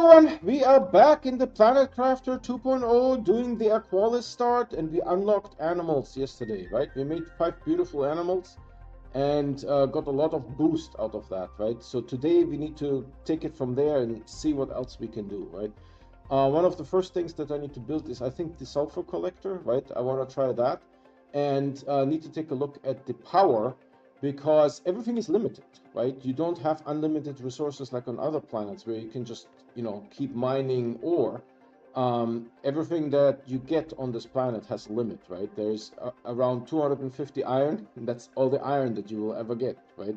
everyone, we are back in the Planet Crafter 2.0 doing the Aqualis start, and we unlocked animals yesterday, right? We made 5 beautiful animals and got a lot of boost out of that, right? So today we need to take it from there and see what else we can do, right? One of the first things that I need to build is, I think, the sulfur collector, right? I want to try that, and need to take a look at the power, because everything is limited, right? You don't have unlimited resources like on other planets where you can just, keep mining ore. Everything that you get on this planet has a limit, right? There's around 250 iron, and that's all the iron that you will ever get, right?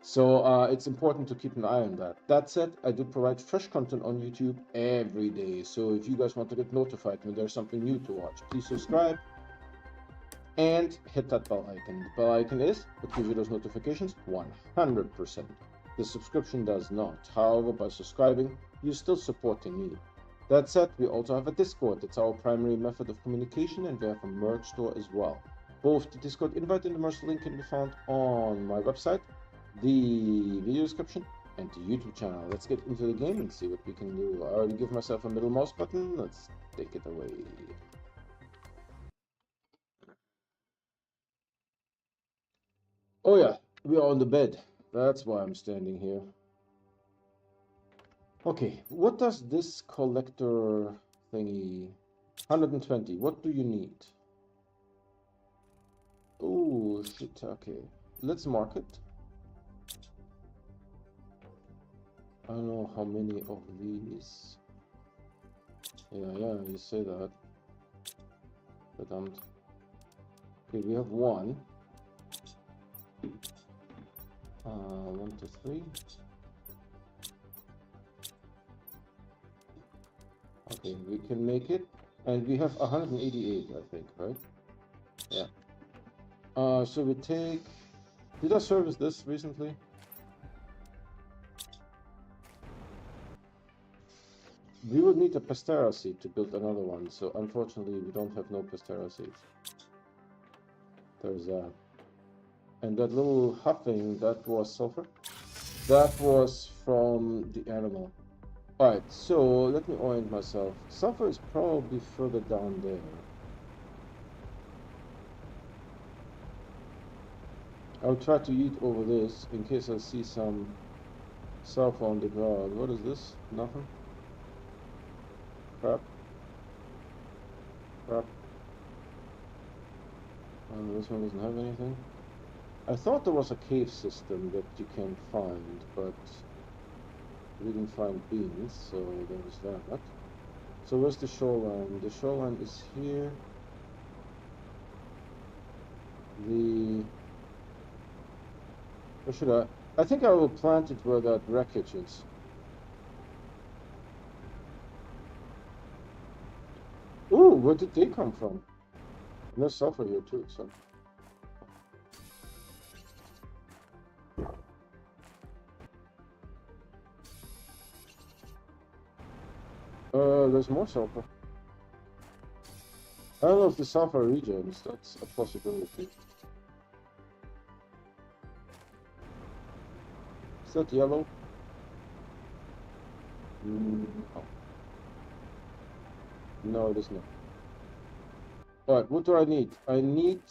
So it's important to keep an eye on that. That said, I do provide fresh content on YouTube every day. So if you guys want to get notified when there's something new to watch, please subscribe and hit that bell icon. The bell icon is what gives you those notifications 100%. The subscription does not. However, by subscribing, you're still supporting me. That said, we also have a Discord. It's our primary method of communication, and we have a merch store as well. Both the Discord invite and the merch link can be found on my website, the video description, and the YouTube channel. Let's get into the game and see what we can do. I already give myself a middle mouse button. Let's take it away. Oh yeah, we are on the bed. That's why I'm standing here. Okay, what does this collector thingy... 120, what do you need? Oh, shit, okay. Let's mark it. I don't know how many of these... Yeah, you say that. But okay, we have one. 1, 2, 3. Okay, we can make it. And we have 188, I think, right? Yeah. So we take... Did I service this recently? We would need a Pastera seed to build another one, so unfortunately we don't have no Pastera seeds. There's that. And that little huffing, that was sulfur? That was from the animal. Alright, so let me orient myself. Sulfur is probably further down there. I'll try to eat over this in case I see some sulfur on the ground. What is this? Nothing? Crap. This one doesn't have anything. I thought there was a cave system that you can find, but we didn't find beans, so there was that. So where's the shoreline? The shoreline is here. Where should I think I will plant it where that wreckage is. Ooh, where did they come from? And there's sulfur here too, so... there's more sulfur. I don't know if the sulfur regens, that's a possibility. Is that yellow? No. No, it is not. Alright, what do I need? I need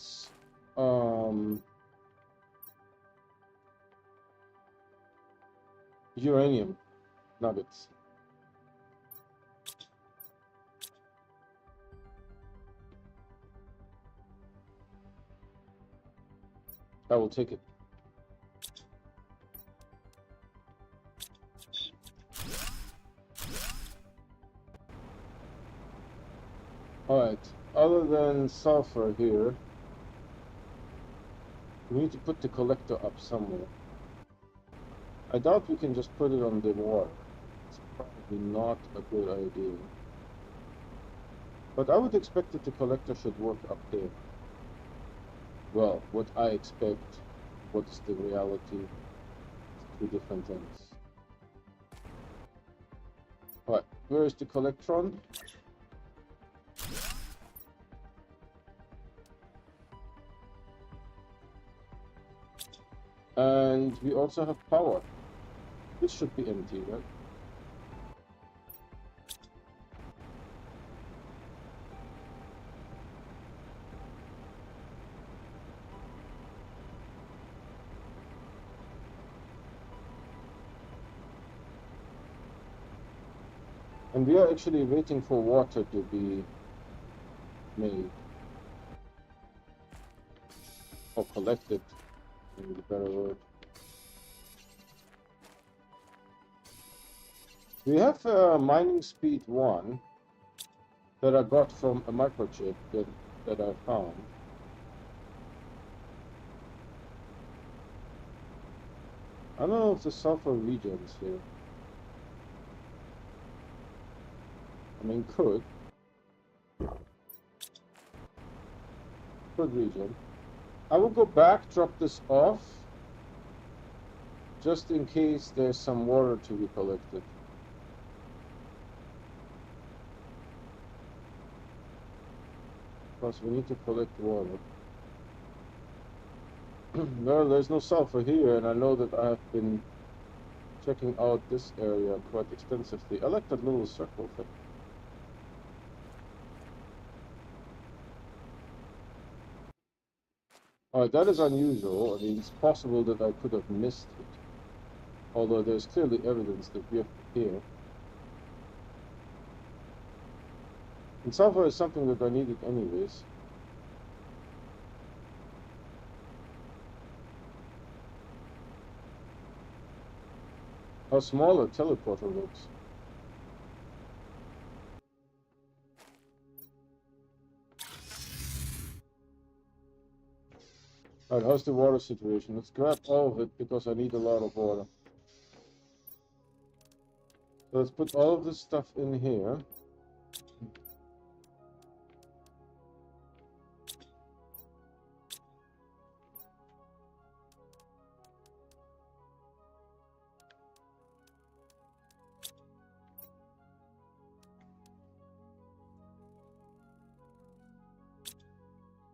uranium nuggets. I will take it. Alright, other than sulfur here, we need to put the collector up somewhere. I doubt we can just put it on the water. It's probably not a good idea. But I would expect that the collector should work up there. Well, what I expect, what is the reality, two different things. Alright, where is the collectron? And we also have power. This should be empty, right? And we are actually waiting for water to be made. Or collected, maybe the better word. We have mining speed 1 that I got from a microchip that I found. I don't know if the sulfur regions here. I mean, could region. I will go back, drop this off, just in case there's some water to be collected. Plus, we need to collect water. No, there's no sulfur here, and I know that I have been checking out this area quite extensively. I like that little circle thing. Alright, that is unusual. I mean, it's possible that I could have missed it. Although there's clearly evidence that we have been here. And sulfur is something that I needed anyways. How small a teleporter looks. Alright, how's the water situation? Let's grab all of it because I need a lot of water. So let's put all of this stuff in here.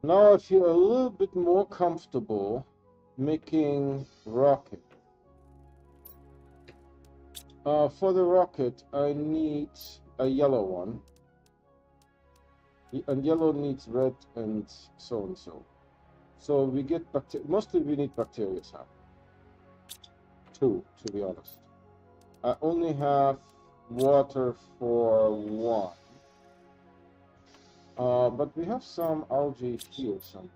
Now I feel a little bit more comfortable making rocket. For the rocket, I need a yellow one. And yellow needs red and so and so. So we get mostly we need bacteria sample. 2, to be honest. I only have water for 1. But we have some algae here somewhere.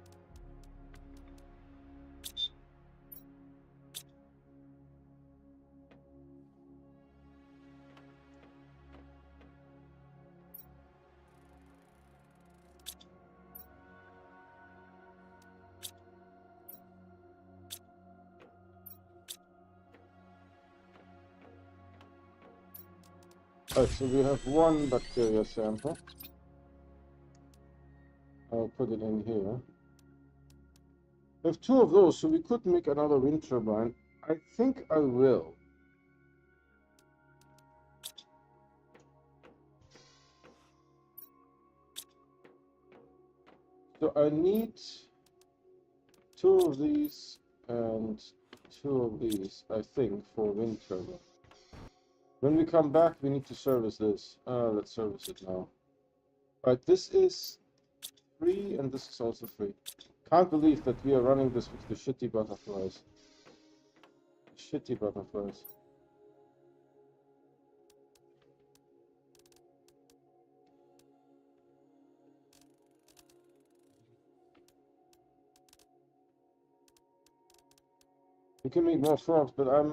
Alright, so we have 1 bacteria sample. I'll put it in here. We have 2 of those, so we could make another wind turbine. I think I will. So I need 2 of these and 2 of these, I think, for wind turbine. When we come back, we need to service this. Let's service it now. Alright, this is free, and this is also free. Can't believe that we are running this with the shitty butterflies. Shitty butterflies. We can make more frogs, but I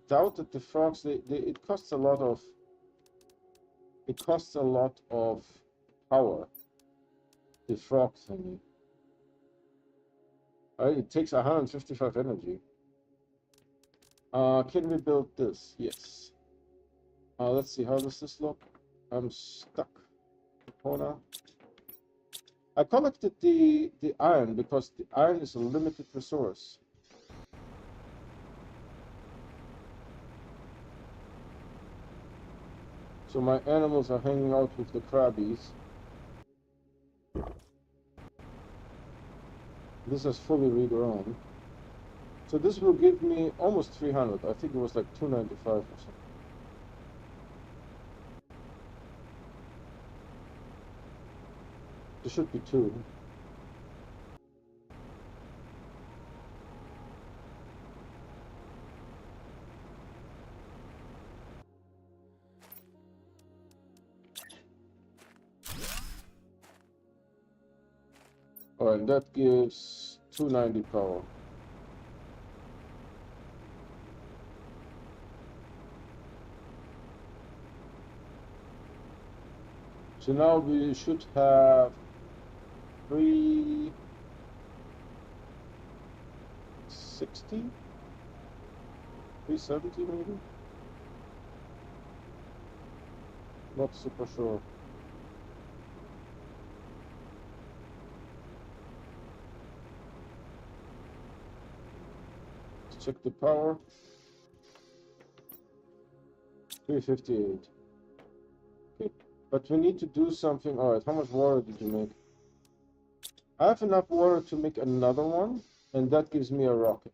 doubt that the frogs, it costs a lot of power. The frog thingy. It takes 155 energy. Can we build this? Yes. Let's see, how does this look? I'm stuck. Corner. I collected the iron because the iron is a limited resource. So my animals are hanging out with the crabbies. This is fully regrown. So this will give me almost 300. I think it was like 295 or something. There should be 2. Oh, and that gives 290 power. So now we should have 360, 370 maybe? Not super sure. Let's check the power. 358. Okay, but we need to do something. All right, how much water did you make? I have enough water to make another one, and that gives me a rocket.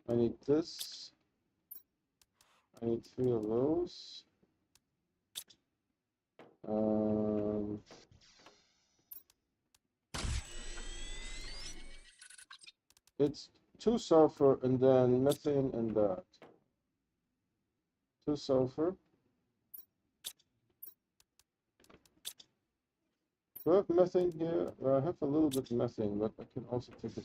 I need this. I need 3 of those. It's 2 sulfur and then methane and that. 2 sulfur. Do I have methane here? Well, I have a little bit of methane, but I can also take it.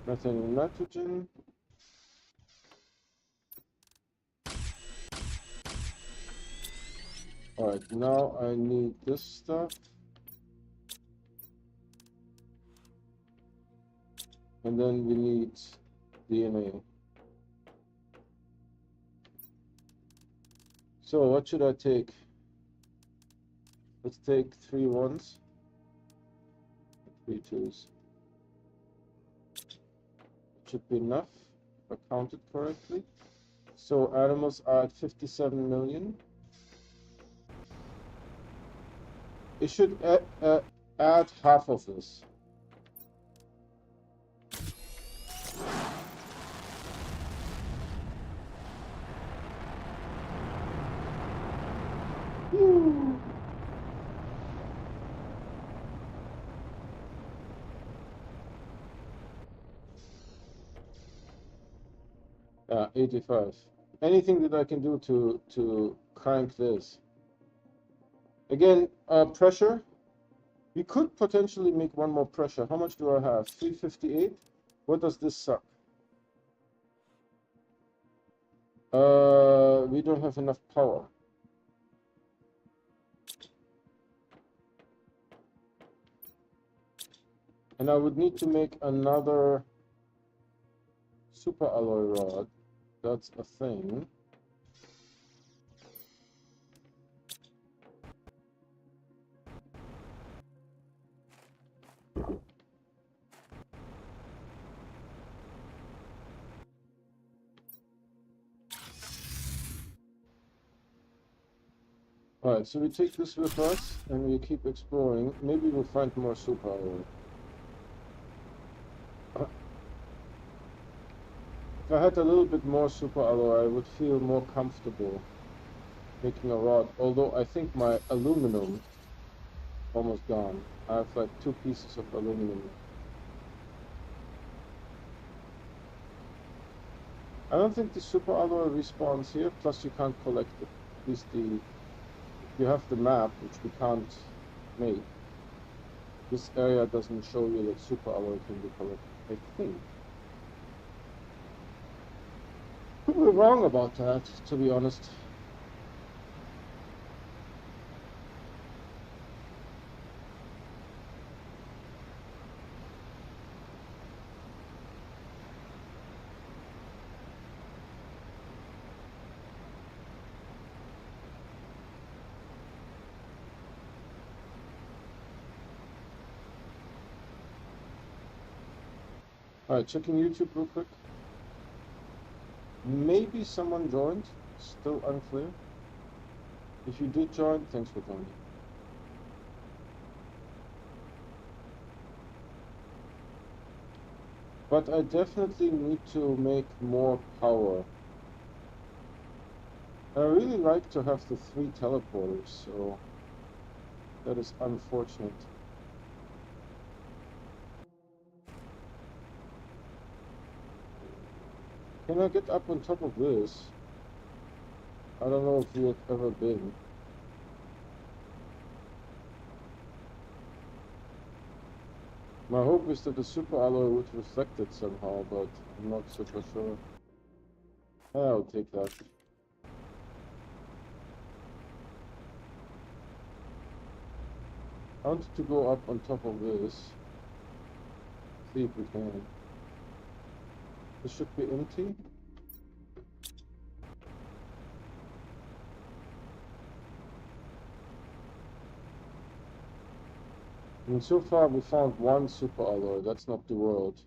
Methane and nitrogen. Alright, now I need this stuff. And then we need DNA. So what should I take? Let's take 3 ones. 3 twos. Should be enough, if I counted correctly. So animals are at 57 million. It should add half of this. Woo. 85. Anything that I can do to crank this. Again, pressure. We could potentially make one more pressure. How much do I have? 358? What does this suck? We don't have enough power. And I would need to make another super alloy rod. That's a thing. Alright, so we take this with us and we keep exploring. Maybe we'll find more super alloy. If I had a little bit more super alloy, I would feel more comfortable making a rod. Although I think my aluminum almost gone. I have like 2 pieces of aluminum. I don't think the super alloy respawns here, plus you can't collect it. At least you have the map, which we can't make. This area doesn't show you that super alloy can be collected, I think. Could be wrong about that, to be honest. Alright, checking YouTube real quick. Maybe someone joined, still unclear. If you did join, thanks for joining. But I definitely need to make more power. I really like to have the 3 teleporters, so that is unfortunate. Can I get up on top of this? I don't know if we have ever been. My hope is that the super alloy would reflect it somehow, but I'm not super sure. I'll take that. I wanted to go up on top of this. See if we can. This should be empty. And so far we found one super alloy. That's not the world.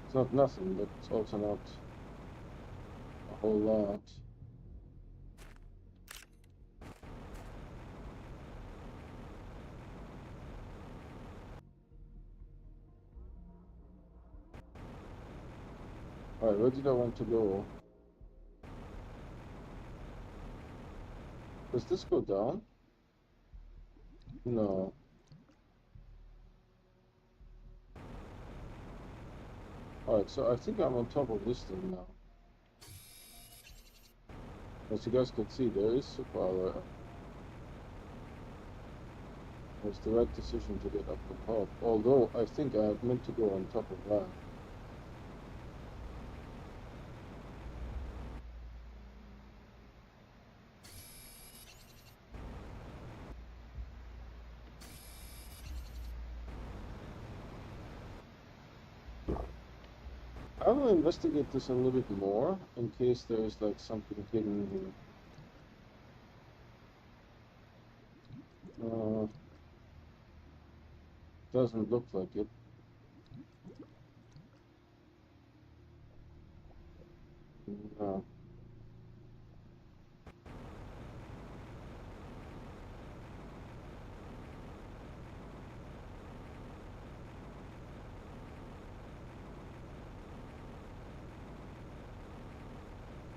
It's not nothing, but it's also not a whole lot. Alright, where did I want to go? Does this go down? No. Alright, so I think I'm on top of this thing now. As you guys can see, there is super alloy up here. It was the right decision to get up the top. Although, I think I had meant to go on top of that. I will investigate this a little bit more, in case there is like something hidden here. Doesn't look like it. No.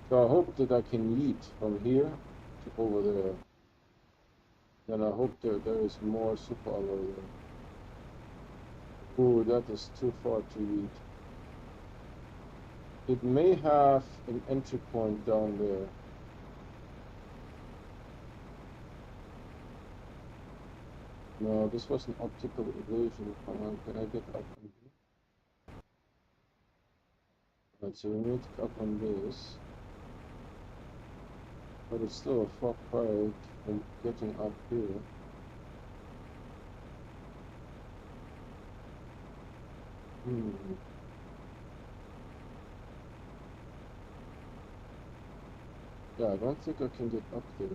So I hope that I can yeet from here to over there. Then I hope there is more super alloy there. Ooh, that is too far to yeet. It may have an entry point down there. No, this was an optical illusion. Come on, can I get up on here? Right, so we need to get up on this. But it's still a far cry from getting up here. Yeah, I don't think I can get up there.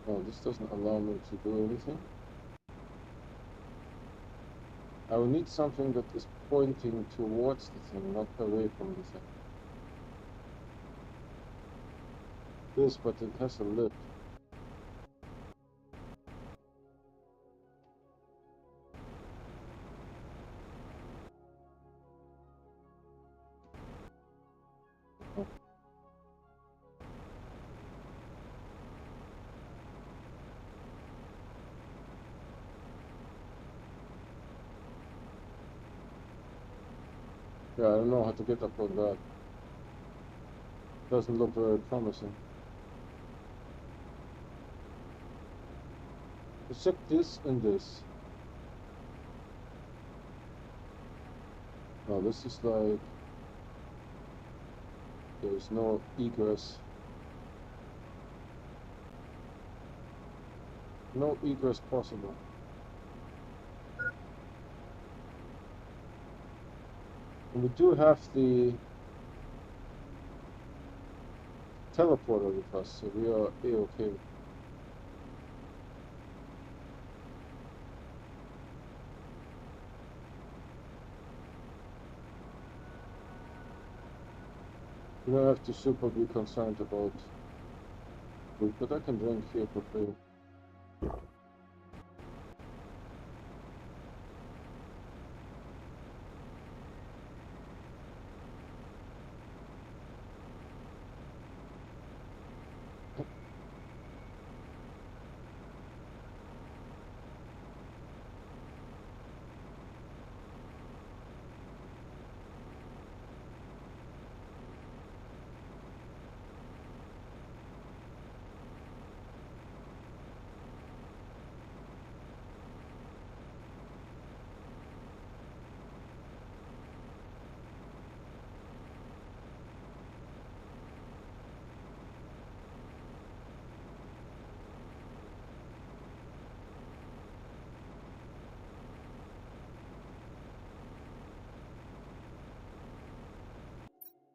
Oh, this doesn't allow me to do anything. I will need something that is pointing towards the thing, not away from the thing. This, but it has a lip. Oh. Yeah, I don't know how to get up on that. Doesn't look very promising. Let's check this and this. Oh, this is like... There's no egress. No egress possible. And we do have the teleporter with us, so we are A-okay. You don't have to super be concerned about food, but I can drink here for free.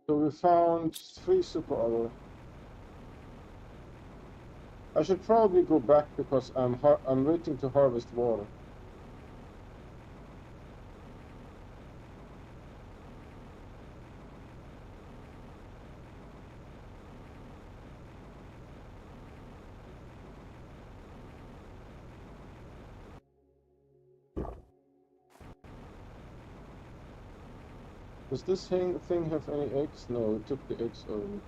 So we found 3 super alloy. I should probably go back because I'm waiting to harvest water. Does this thing have any eggs? No, it took the eggs already.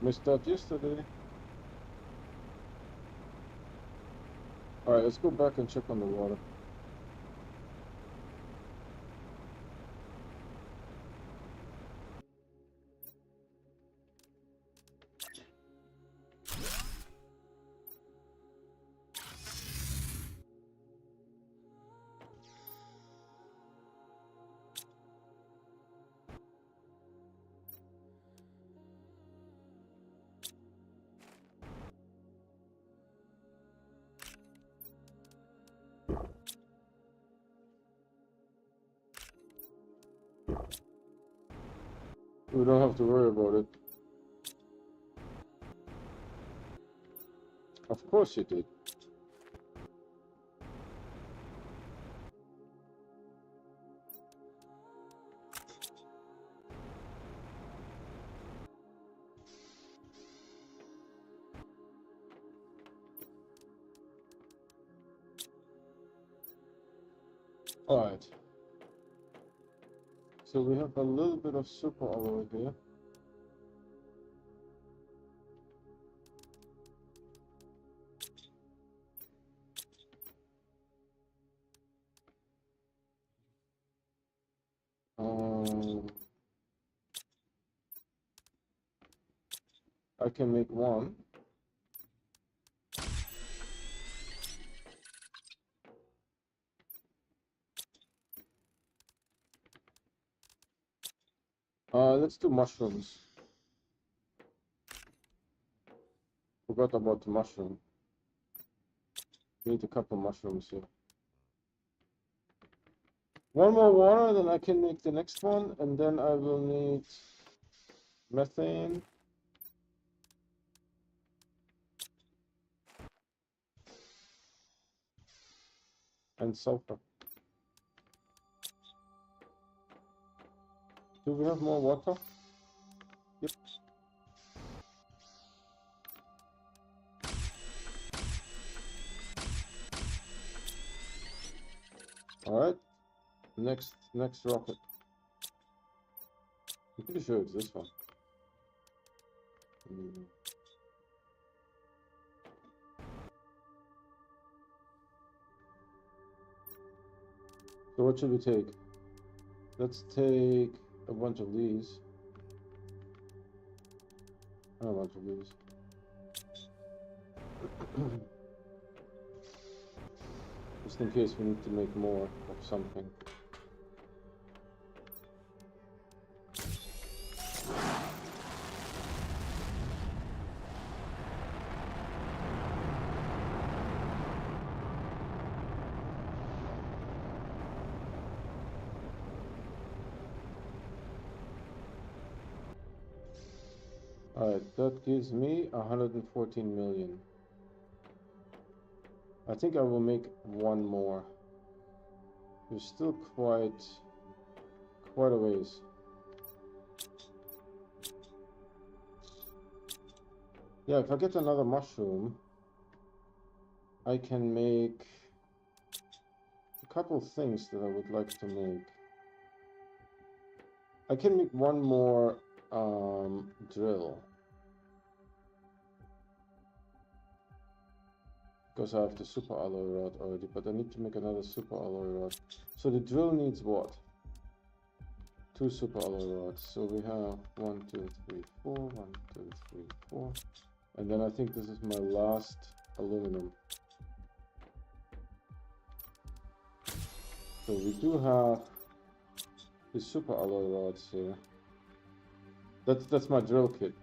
Missed that yesterday. Alright, let's go back and check on the water. We don't have to worry about it. Of course you did. Alright. So we have a little bit of super alloy here. I can make 1. Let's do mushrooms. Forgot about the mushroom. Need a couple mushrooms here. 1 more water, then I can make the next one, and then I will need methane. And sulfur. Do we have more water? Yep. Alright. Next rocket. I'm pretty sure it's this one. So what should we take? Let's take a bunch of these. A bunch of these. Just in case we need to make more of something. Alright, that gives me 114 million. I think I will make 1 more. There's still quite a ways. Yeah, if I get another mushroom, I can make a couple things that I would like to make. I can make 1 more drill. Because I have the super alloy rod already, but I need to make another super alloy rod. So the drill needs what? 2 super alloy rods. So we have 1, 2, 3, 4, 1, 2, 3, 4. And then I think this is my last aluminum. So we do have the super alloy rods here. That's my drill kit.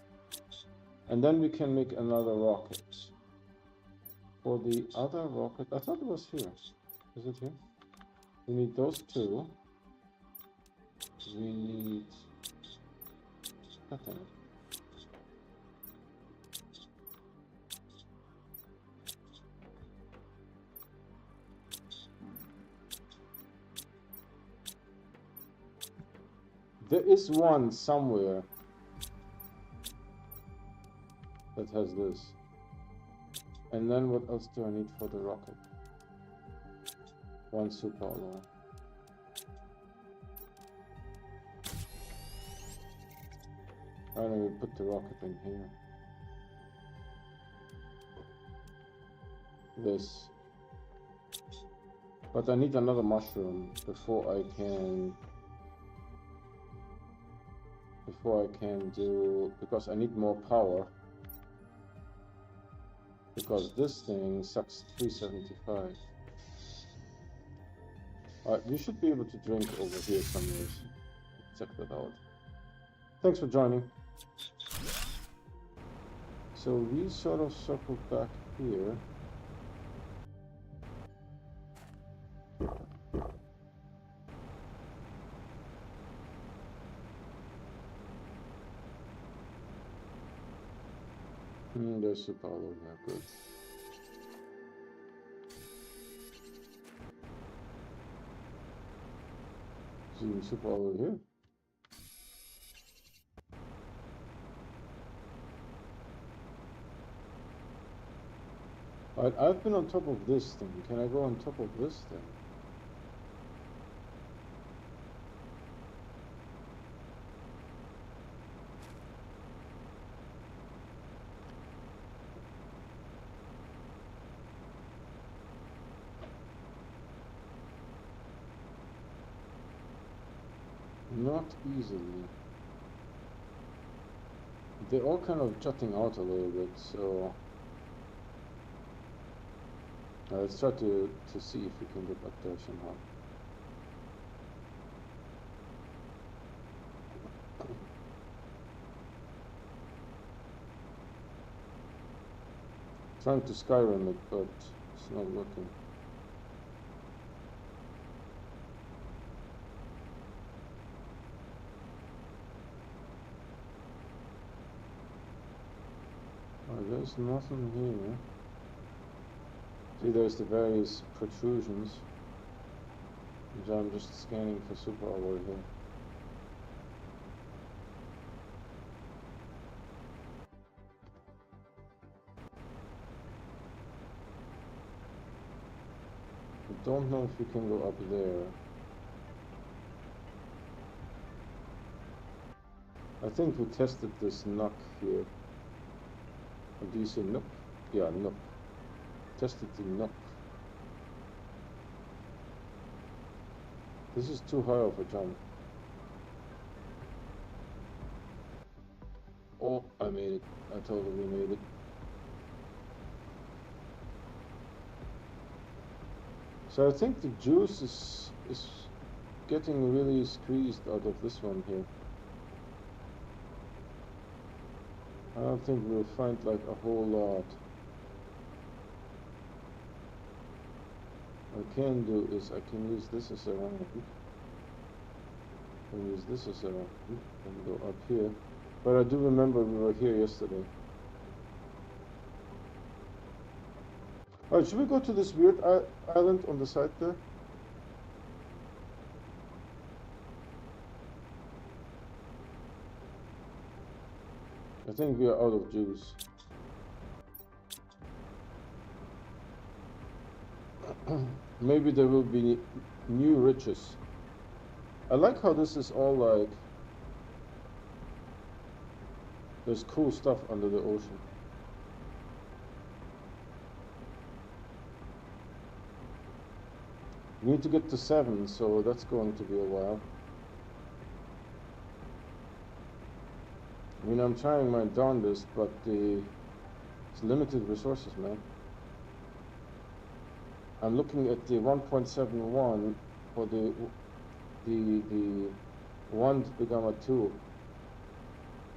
And then we can make another rocket. For the other rocket, I thought it was here. Is it here? We need those two. We need... God damn it. There is one somewhere that has this. And then what else do I need for the rocket? One super alloy. And then we put the rocket in here. This. But I need another mushroom before I can do, because I need more power. Because this thing sucks 375. You should be able to drink over here somewhere. Check that out. Thanks for joining. So we sort of circled back here. There's super alloy there, good. See super alloy here. Alright, I've been on top of this thing. Can I go on top of this thing? Not easily. They're all kind of jutting out a little bit, so let's try to see if we can get up there somehow. Trying to Skyrim it, but it's not working. There's nothing here. See, there's the various protrusions. So I'm just scanning for super alloy here. I don't know if we can go up there. I think we tested this knock here. Or do you say nook? Yeah, nook. Tested the nook. This is too high of a jump. Oh, I made it. I totally made it. So I think the juice is getting really squeezed out of this one here. I don't think we'll find like a whole lot. What I can do is I can use this as a ramp. And use this as a ramp and go up here. But I do remember we were here yesterday. Alright, should we go to this weird island on the side there? I think we are out of juice. Maybe there will be new riches. I like how this is all like... There's cool stuff under the ocean. We need to get to 7, so that's going to be a while. I mean, I'm trying my darndest, but it's limited resources, man. I'm looking at the 1.71 for the 1 to become a 2.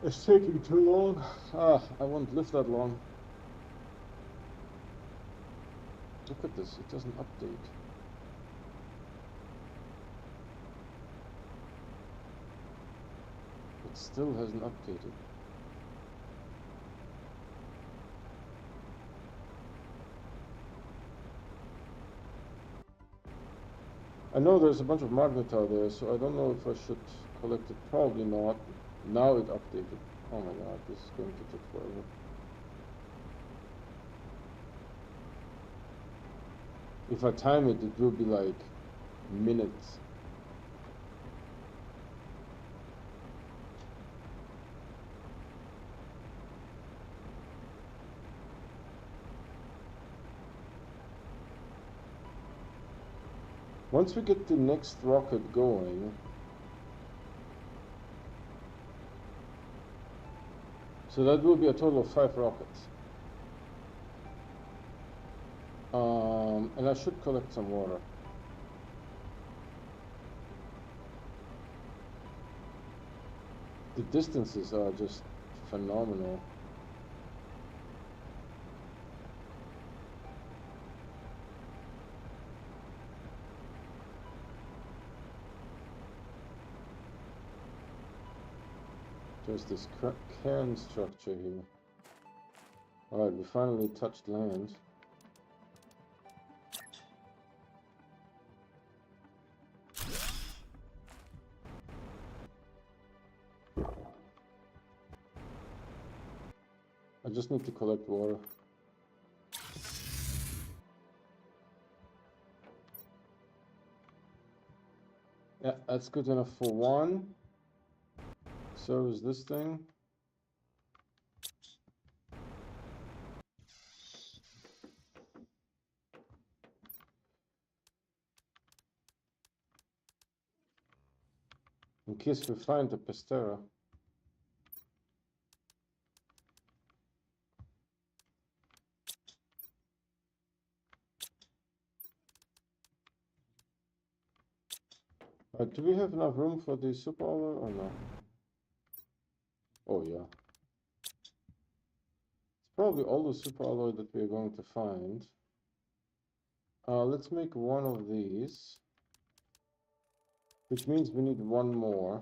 It's taking too long. I won't live that long. Look at this, it doesn't update. It still hasn't updated. I know there's a bunch of magnet out there, so I don't know if I should collect it. Probably not. Now it updated. Oh my god, this is going to take forever. If I time it, it will be like minutes. Once we get the next rocket going, so that will be a total of 5 rockets. And I should collect some water. The distances are just phenomenal. There's this cairn structure here. Alright, we finally touched land. I just need to collect water. Yeah, that's good enough for one. So is this thing. In case we find the Pestera. Do we have enough room for the super alloy or no? Oh yeah. It's probably all the super alloy that we're going to find. Let's make one of these. Which means we need one more.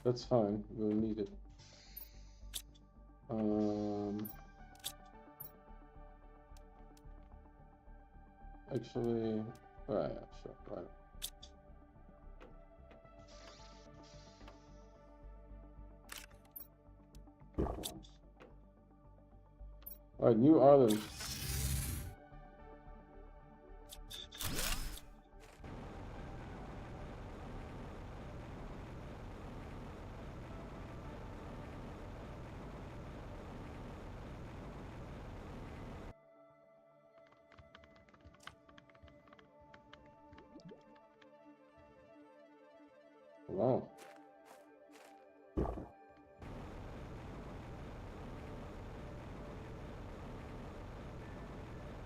That's fine, we'll need it. Actually, yeah, sure, right. Alright, new island. Wow.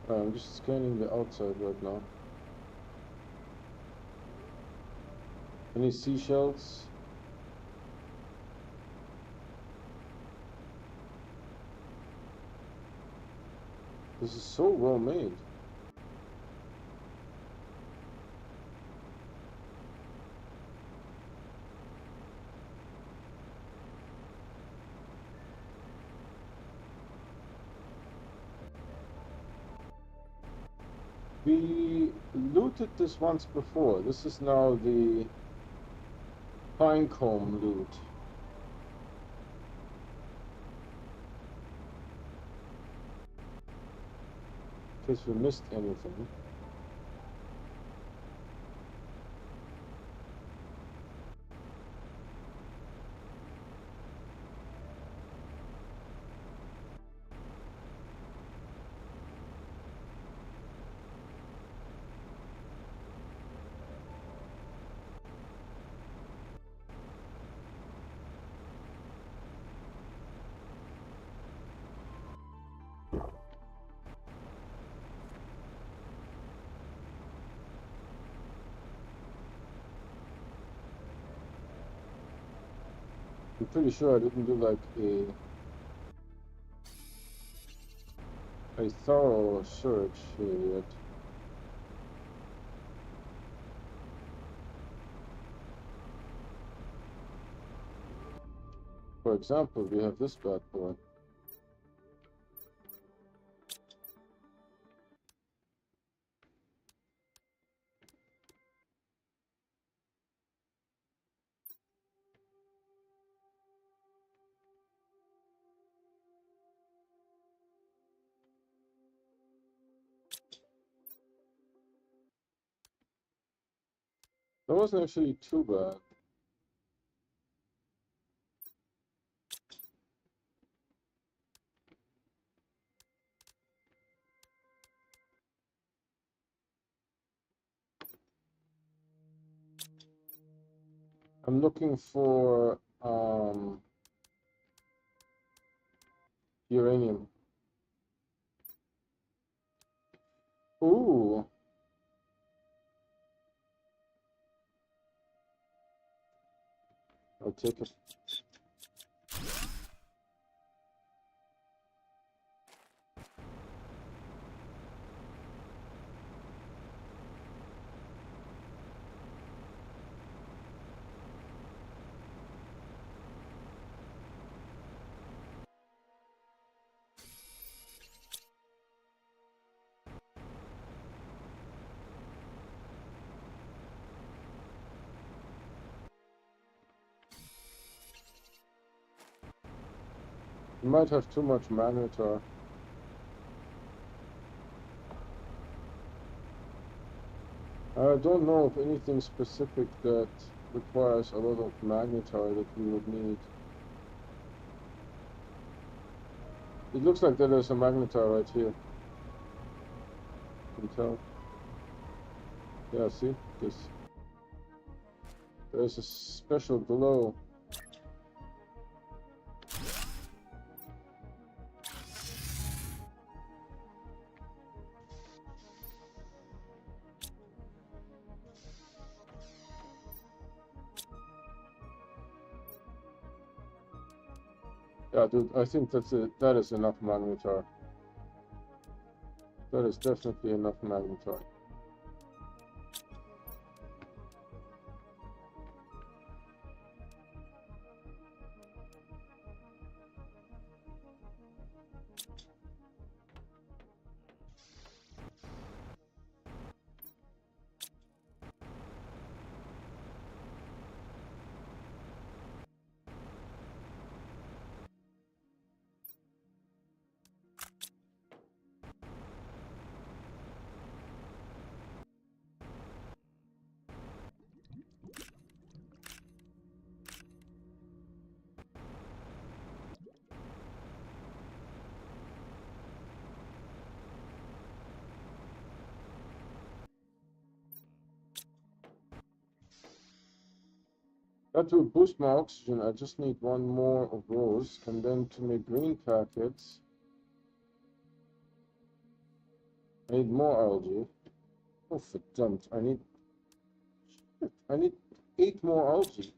I'm just scanning the outside right now. Any seashells? This is so well made. We looted this once before. This is now the pinecomb loot. In case we missed anything. I'm pretty sure I didn't do like a thorough search here yet. For example, we have this bad boy. That wasn't actually too bad. I'm looking for uranium. Ooh, I'll take it. You might have too much magnetar. I don't know of anything specific that requires a lot of magnetar that we would need. It looks like there is a magnetar right here. You can tell. Yeah, see? This. There's a special glow. Yeah, dude, I think that's it. That is enough magnetar. That is definitely enough magnetar. That will boost my oxygen. I just need one more of those. And then to make green packets, I need more algae. Oh, verdammt. I need 8 more algae.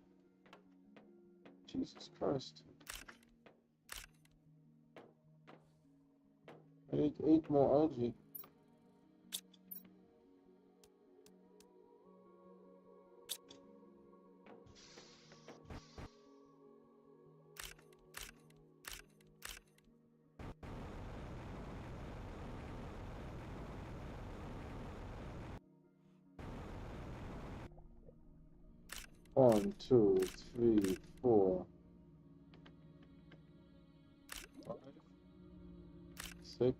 Jesus Christ. I need 8 more algae. One, two, three, four, 5, 6,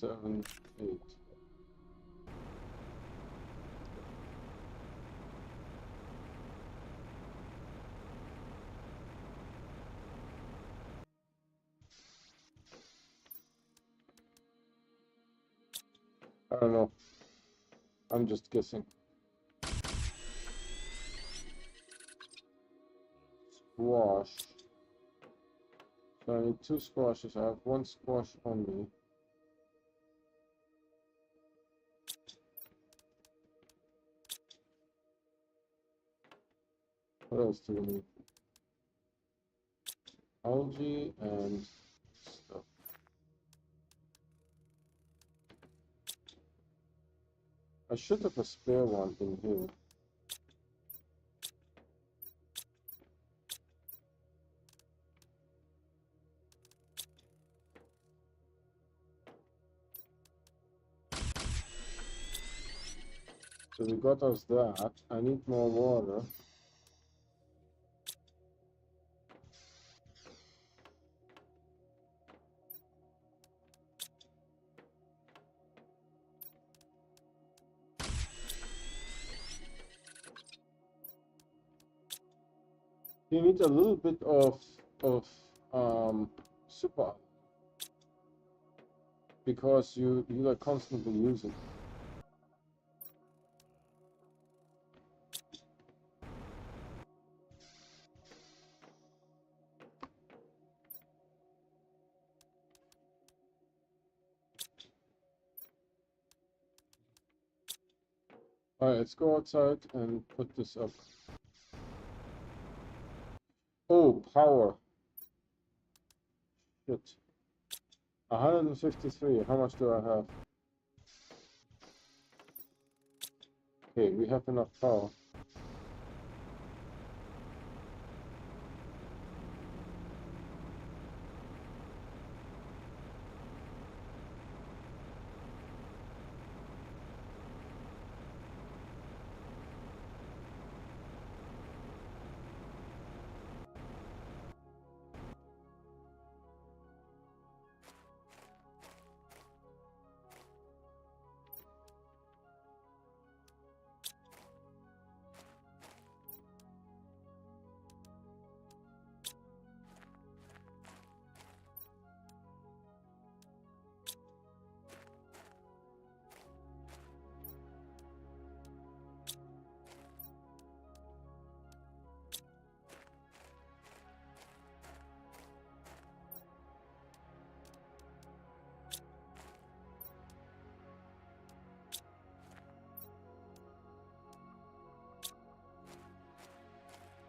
7, 8. I don't know. I'm just guessing. Squash. So I need 2 squashes. I have 1 squash only. What else do we need? algae and stuff. I should have a spare one in here. So we got us that. I need more water. You need a little bit of super because you are constantly using. Alright, let's go outside and put this up. Oh, power. Shit. 153. How much do I have? Okay, we have enough power.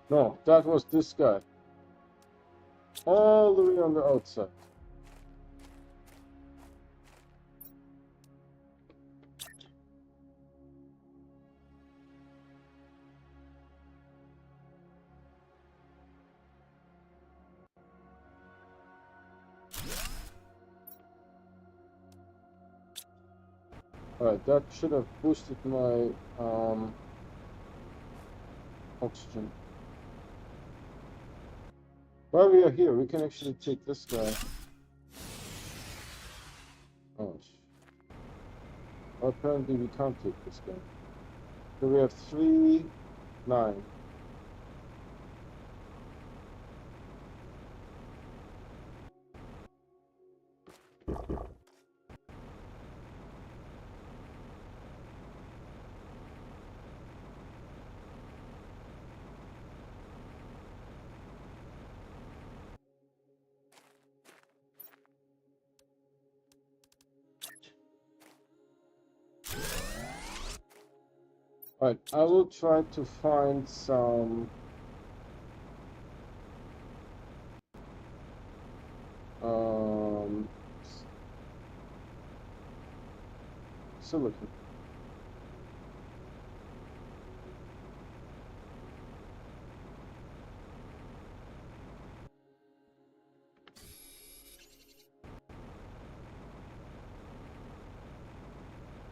No, that was this guy. All the way on the outside. Alright, that should have boosted my oxygen. While we are here, we can actually take this guy. Oh, apparently we can't take this guy. So we have 3, 9. Alright, I will try to find some silicon.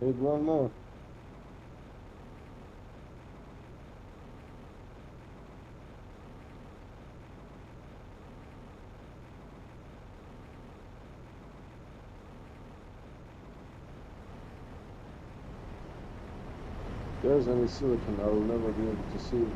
Need one more. If there's any silicon, I will never be able to see it.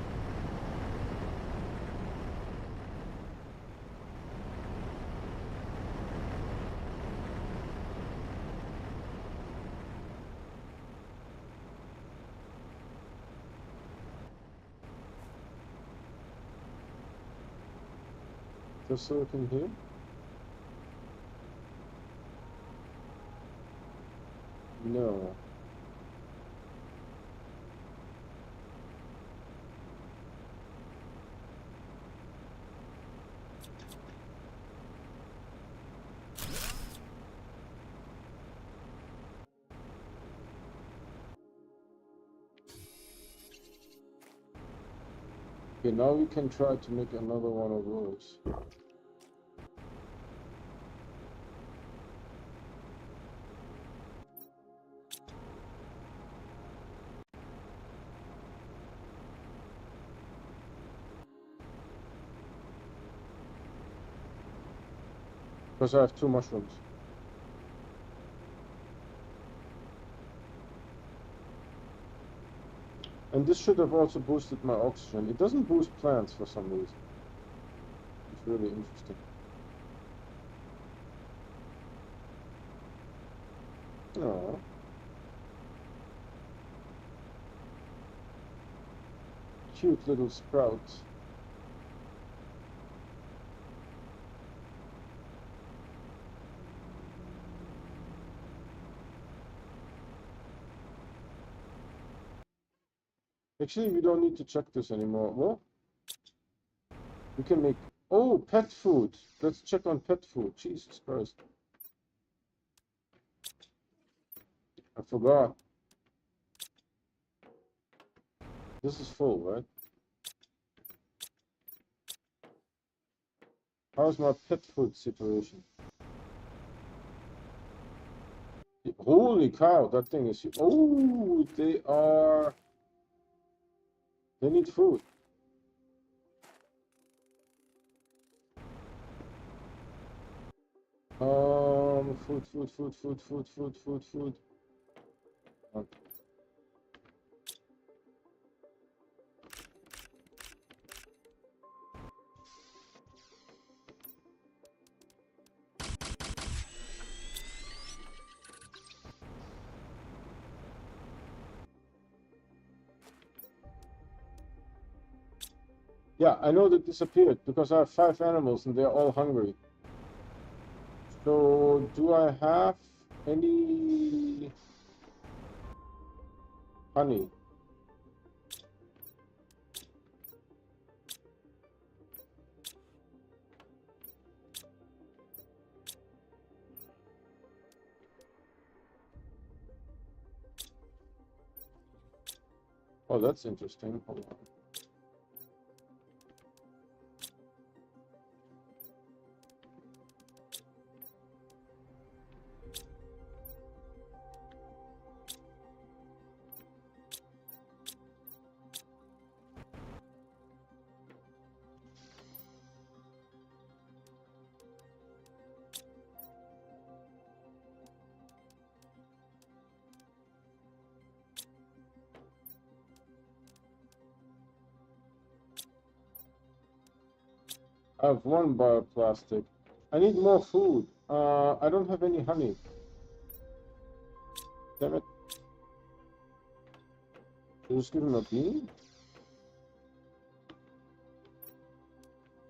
There's silicon here? No. Okay, now we can try to make another one of those. Because I have 2 mushrooms. And this should have also boosted my oxygen. It doesn't boost plants for some reason. It's really interesting. Oh. Cute little sprouts. Actually, we don't need to check this anymore. Well, we can make... Oh, pet food. Let's check on pet food. Jesus Christ. I forgot. This is full, right? How's my pet food situation? Holy cow, that thing is... Oh, they are... They need food. Food. Yeah, I know that disappeared because I have 5 animals and they're all hungry. So, do I have any honey? Oh, that's interesting. Hold on. I have 1 bioplastic. I need more food. I don't have any honey. Damn it. Should I just give him a bean?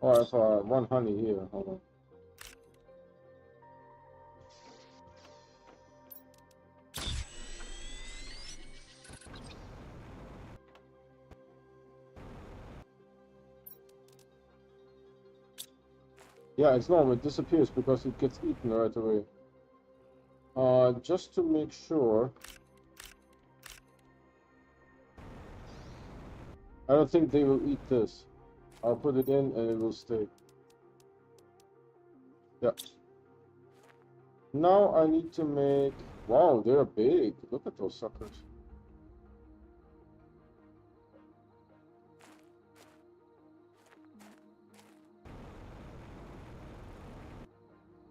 Oh, I have 1 honey here. Hold on. Yeah, it's normal. It disappears because it gets eaten right away. Just to make sure. I don't think they will eat this. I'll put it in and it will stay. Yeah. Now I need to make... Wow, they're big. Look at those suckers.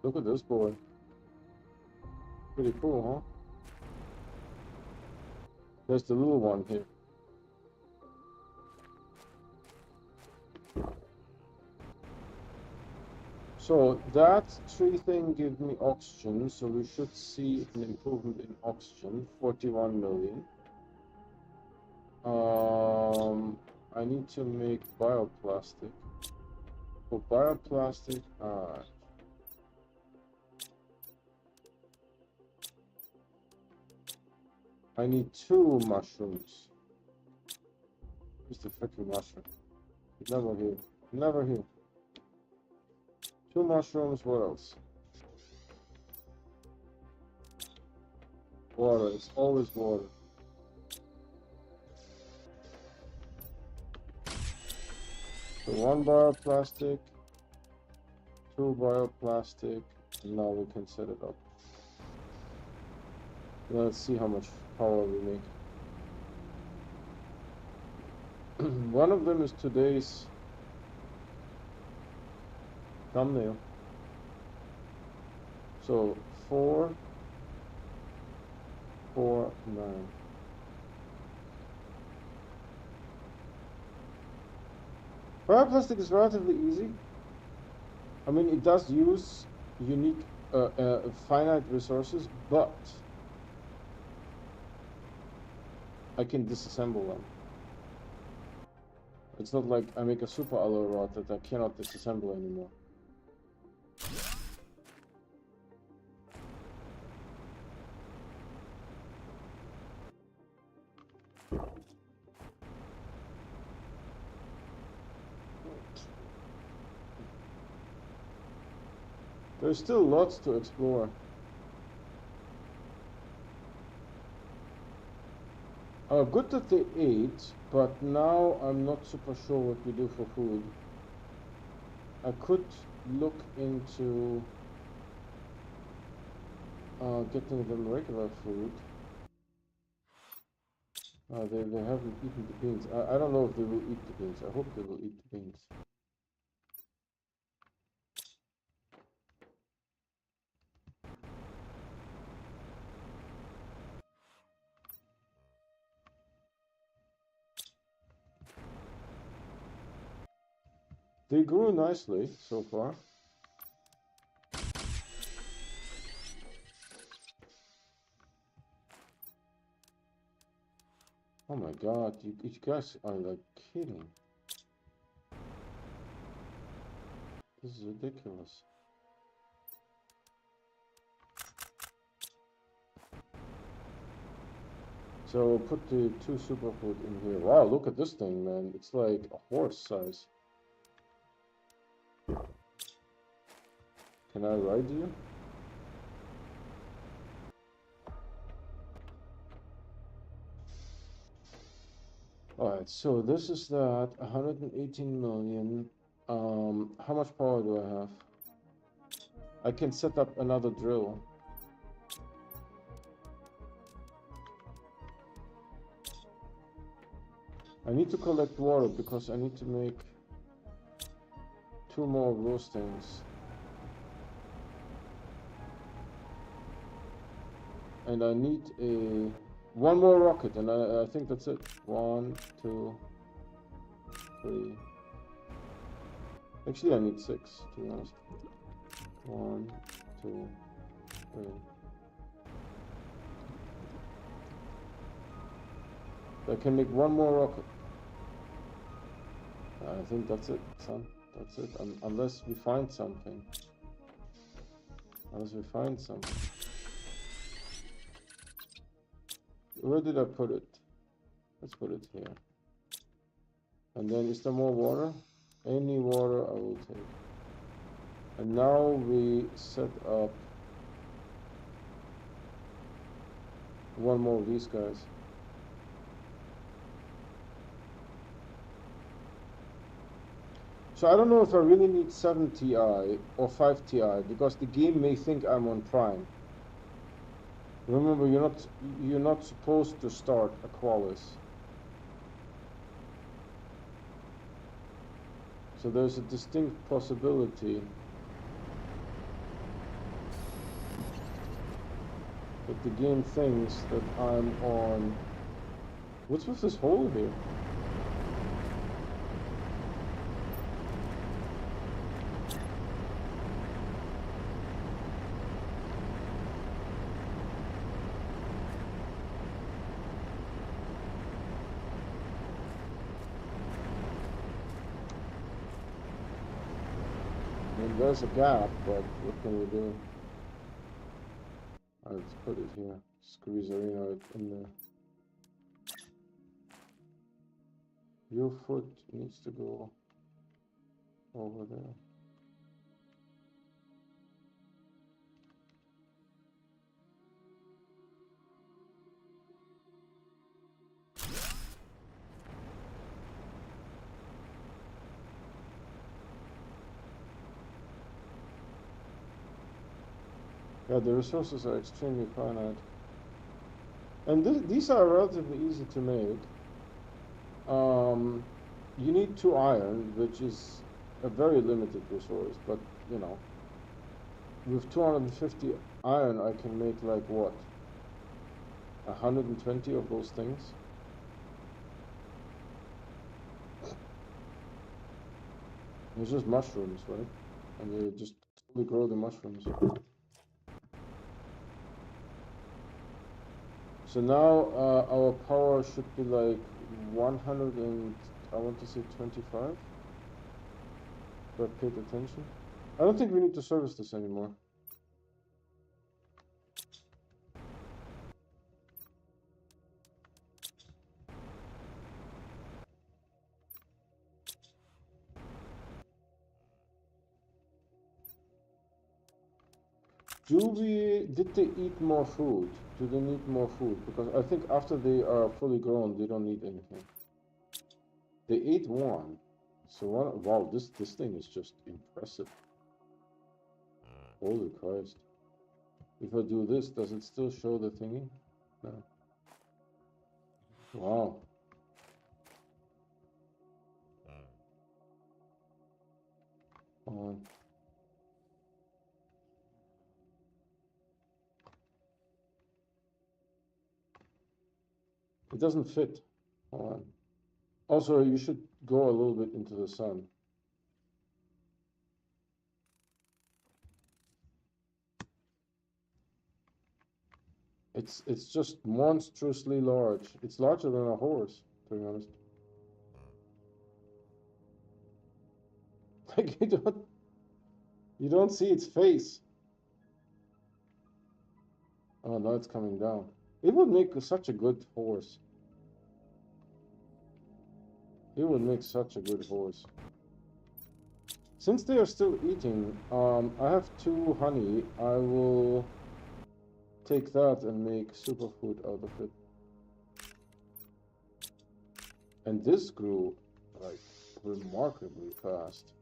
Look at this boy. Pretty cool, huh? There's the little one here. So that tree thing gives me oxygen, so we should see an improvement in oxygen, 41 million. I need to make bioplastic. For bioplastic, I need 2 mushrooms. Where's the freaking mushroom? Never here. Never here. 2 mushrooms, what else? Water, it's always water. So 1 bioplastic, 2 bioplastic, and now we can set it up. Let's see how much power we make. One of them is today's thumbnail. So 4, 4, 9. Bioplastic is relatively easy. I mean, it does use unique, finite resources, but I can disassemble them. It's not like I make a super alloy rod that I cannot disassemble anymore. There's still lots to explore. Good that they ate, but now I'm not super sure what we do for food. I could look into getting them regular food. They haven't eaten the beans. I don't know if they will eat the beans. I hope they will eat the beans. They grew nicely so far. Oh my god, you guys are like kidding. This is ridiculous. So put the 2 superfood in here. Wow, look at this thing, man. It's like a horse size. Can I ride you? Alright, so this is that 118 million. How much power do I have? I can set up another drill. I need to collect water because I need to make 2 more of those things. And I need one more rocket, and I think that's it. 1, 2, 3. Actually, I need 6, to be honest. 1, 2, 3. I can make 1 more rocket. I think that's it, son. That's it. Unless we find something. Unless we find something. Where did I put it? Let's put it here. And then is there more water? Any water I will take. And now we set up 1 more of these guys. So I don't know if I really need 7 Ti or 5 Ti because the game may think I'm on Prime. Remember, you're not supposed to start Aqualis. So there's a distinct possibility that the game thinks that I'm on... What's with this hole here? There's a gap, but what can we do? Alright, let's put it here. Squeeze it in there. Your foot needs to go over there. Yeah, the resources are extremely finite. And these are relatively easy to make. You need 2 iron, which is a very limited resource, but you know, with 250 iron, I can make like what? 120 of those things? It's just mushrooms, right? And you just totally grow the mushrooms. So now our power should be like 100 and I want to say 25. If I paid attention. I don't think we need to service this anymore. Did they eat more food? Do they need more food? Because I think after they are fully grown, they don't need anything. They ate one. So one, wow, this thing is just impressive. Holy Christ. If I do this, does it still show the thingy? No. Wow. On. It doesn't fit. Hold on. Also, you should go a little bit into the sun. It's just monstrously large. It's larger than a horse, to be honest. Like you don't see its face. Oh, now it's coming down. It would make such a good horse. It would make such a good horse. Since they are still eating, I have 2 honey. I will take that and make superfood out of it. And this grew like remarkably fast.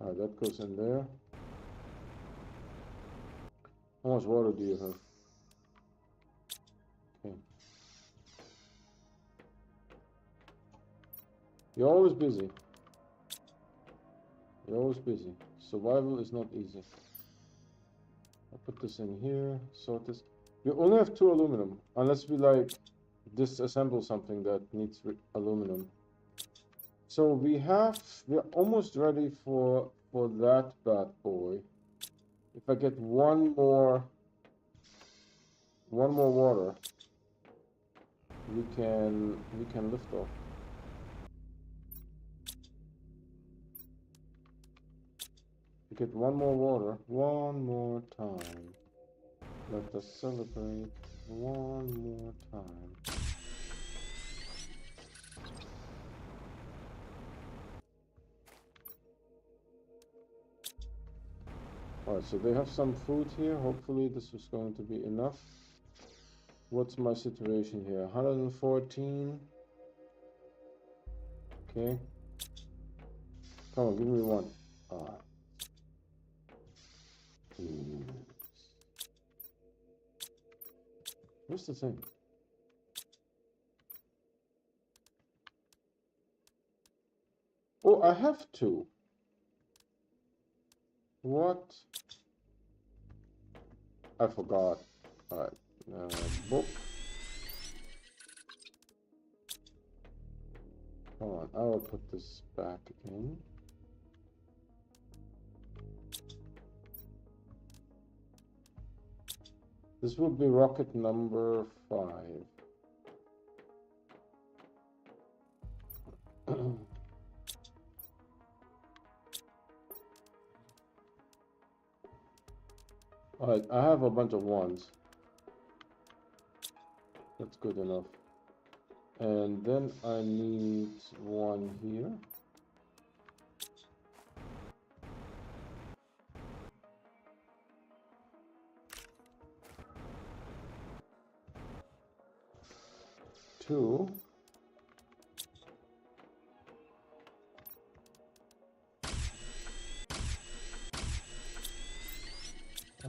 Alright, that goes in there. How much water do you have? Okay. You're always busy. You're always busy. Survival is not easy. I'll put this in here, sort this. You only have 2 aluminum, unless we like disassemble something that needs aluminum. So we're almost ready for that bad boy. If I get one more water, we can lift off. We get one more water, one more time. Let us celebrate one more time. Alright, so they have some food here. Hopefully this is going to be enough. What's my situation here? 114. Okay. Come on, give me one. Where's the thing? Oh, I have 2. What? I forgot. Alright. Book. Hold on, I will put this back in. This will be rocket number 5. Alright, I have a bunch of 1s. That's good enough. And then I need 1 here. Two.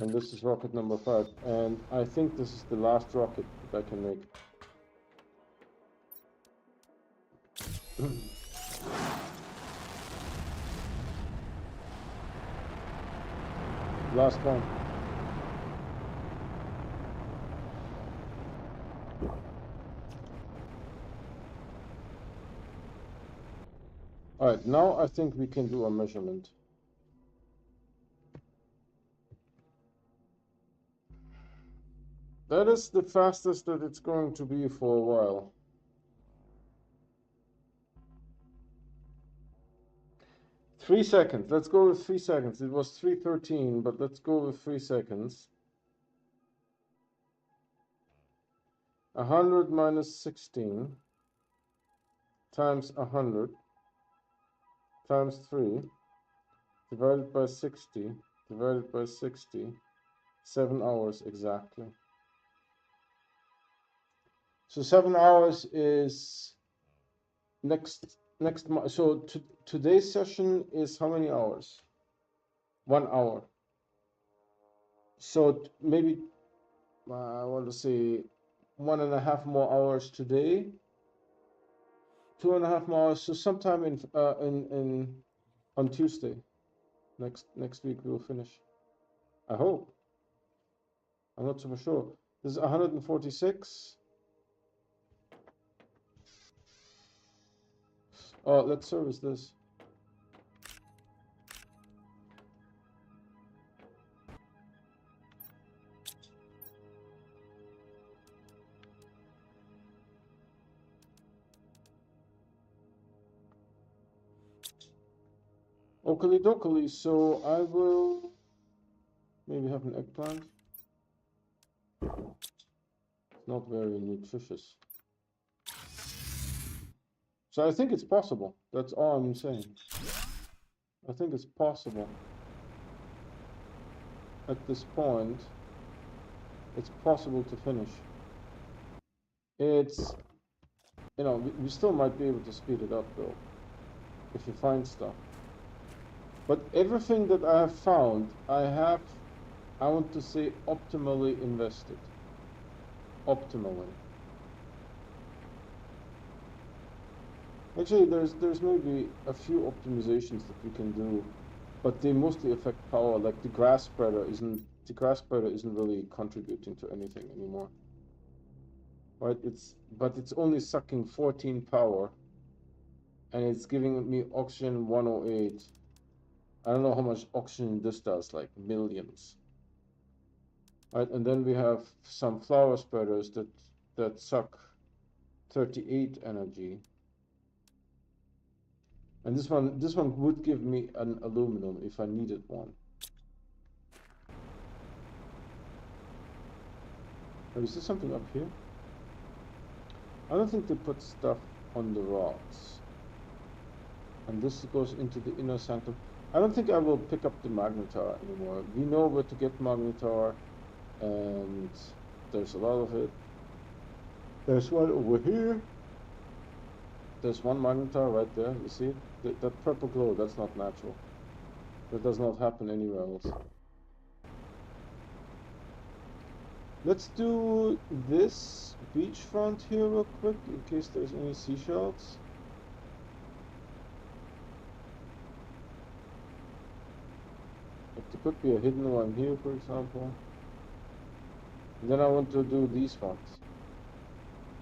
And this is rocket number 5. And I think this is the last rocket that I can make. Last one. Alright, now I think we can do a measurement. That is the fastest that it's going to be for a while. Three seconds. Let's go with 3 seconds. It was 3:13, but let's go with 3 seconds. 100 minus 16 times 100 times 3 divided by 60 divided by 60. 7 hours exactly. So 7 hours is next month. So today's session is how many hours? 1 hour. So maybe I want to say 1.5 more hours today. 2.5 more hours. So sometime in on Tuesday, next week we'll finish. I hope. I'm not super sure. This is 146. Oh, let's service this. Oakley dokley, so I will maybe have an eggplant. It's not very nutritious. So I think it's possible. That's all I'm saying. I think it's possible. At this point, it's possible to finish. It's, you know, we still might be able to speed it up though, if you find stuff. But everything that I have found, I want to say, optimally invested. Optimally. Actually, there's maybe a few optimizations that we can do, but they mostly affect power. Like the grass spreader isn't really contributing to anything anymore. Right? But it's only sucking 14 power, and it's giving me oxygen 108. I don't know how much oxygen this does, like millions. Right, and then we have some flower spreaders that suck 38 energy. And this one would give me an aluminum if I needed one. Oh, is there something up here? I don't think they put stuff on the rocks. And this goes into the inner sanctum. I don't think I will pick up the magnetar anymore. We know where to get magnetar, and there's a lot of it. There's one over here. There's one magnetar right there. You see it? That purple glow, that's not natural. That does not happen anywhere else. Let's do this beachfront here real quick in case there's any seashells. Like there could be a hidden one here, for example. And then I want to do these ones,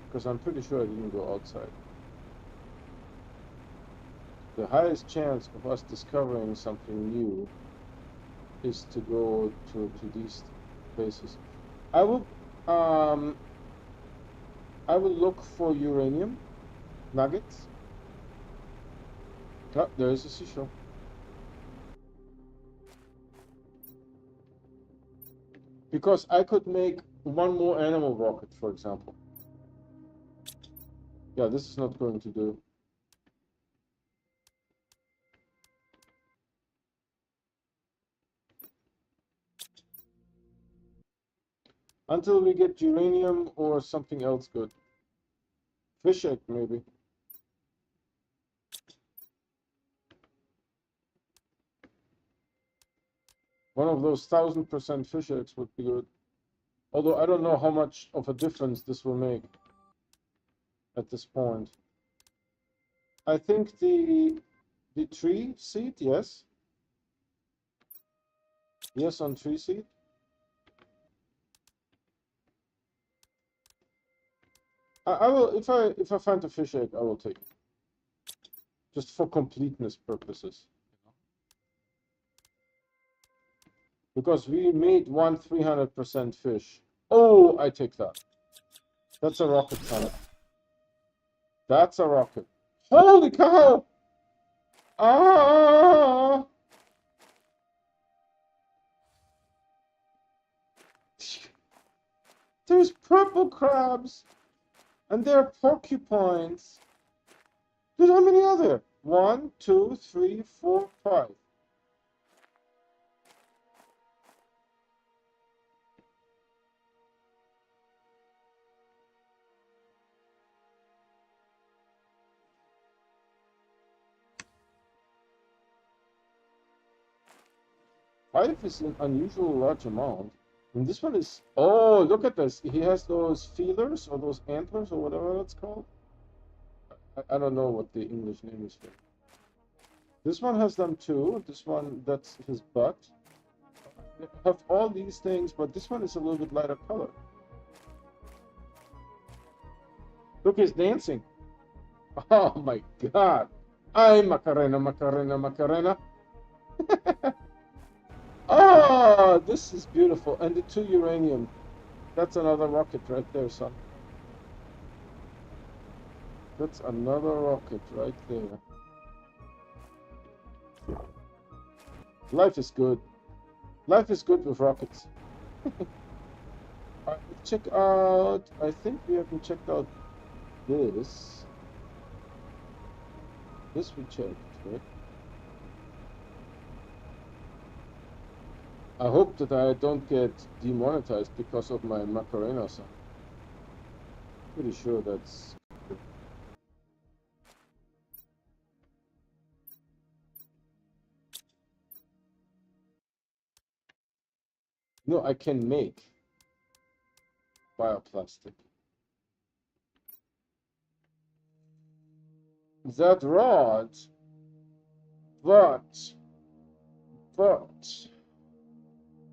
because I'm pretty sure I didn't go outside. The highest chance of us discovering something new is to go to these places. I will look for uranium nuggets. Oh, there is a seashell. Because I could make one more animal rocket, for example. Yeah, this is not going to do. Until we get uranium or something else good. Fish egg, maybe. One of those 1000% fish eggs would be good. Although I don't know how much of a difference this will make at this point. I think the tree seed, yes. Yes on tree seed. I will if I find a fish egg, I will take it. Just for completeness purposes. Because we made one 300% fish. Oh, I take that. That's a rocket, son. That's a rocket. Holy cow! Ah! There's purple crabs. And there are porcupines. Dude, how many are there? 1, 2, 3, 4, 5. Five is an unusual large amount. And this one is... Oh, look at this. He has those feelers or those antlers or whatever that's called. I don't know what the English name is for. This one has them too. This one, that's his butt. They have all these things, but this one is a little bit lighter color. Look, he's dancing. Oh my God. Ay, Macarena, Macarena, Macarena. Oh, this is beautiful. And the 2 uranium. That's another rocket right there, son. That's another rocket right there. Life is good. Life is good with rockets. Alright, let's check out... I think we haven't checked out this. This we checked, right? I hope that I don't get demonetized because of my Macarena song. Pretty sure that's... No, I can make bioplastic. That rod, but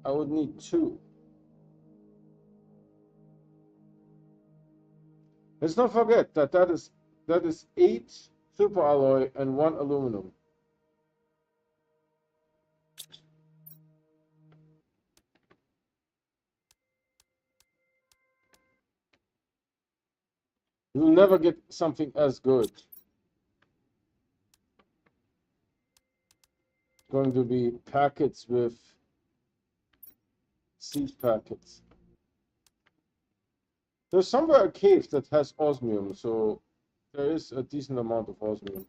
I would need 2. Let's not forget that that is 8 superalloy and 1 aluminum. You will never get something as good. Going to be packets with seed packets. There's somewhere a cave that has osmium, so there is a decent amount of osmium.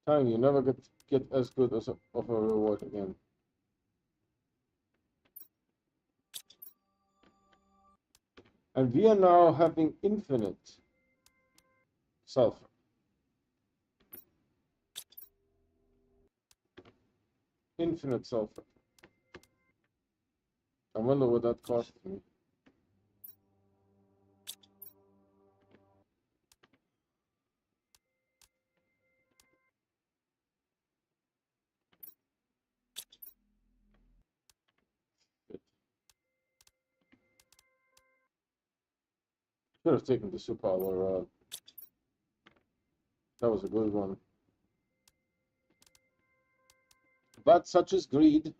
Telling you, never get as good as of a reward again. And we are now having infinite sulfur. Infinite sulfur. I wonder what that cost me. Should have taken the superalloy rod. That was a good one. But such is greed.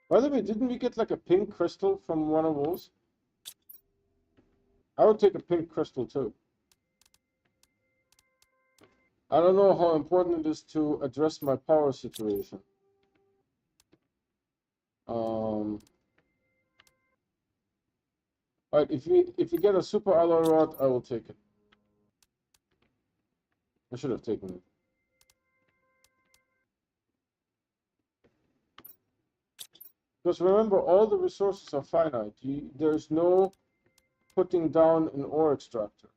By the way, didn't we get like a pink crystal from one of those? I would take a pink crystal too. I don't know how important it is to address my power situation. All right, if you get a super alloy rod, I will take it. I should have taken it. Because remember, all the resources are finite. There's no putting down an ore extractor.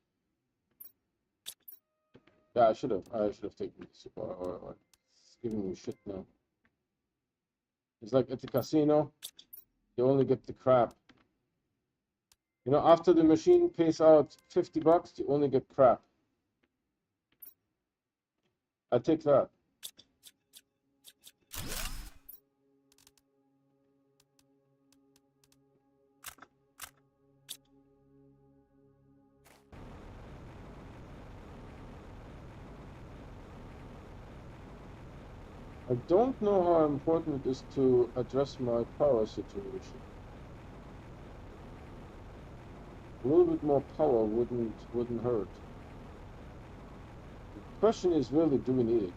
Yeah, I should have taken the super alloy rod. It's giving me shit now. It's like at the casino, you only get the crap. You know, after the machine pays out $50, you only get crap. I take that. I don't know how important it is to address my power situation. A little bit more power wouldn't hurt. The question is really, do we need it?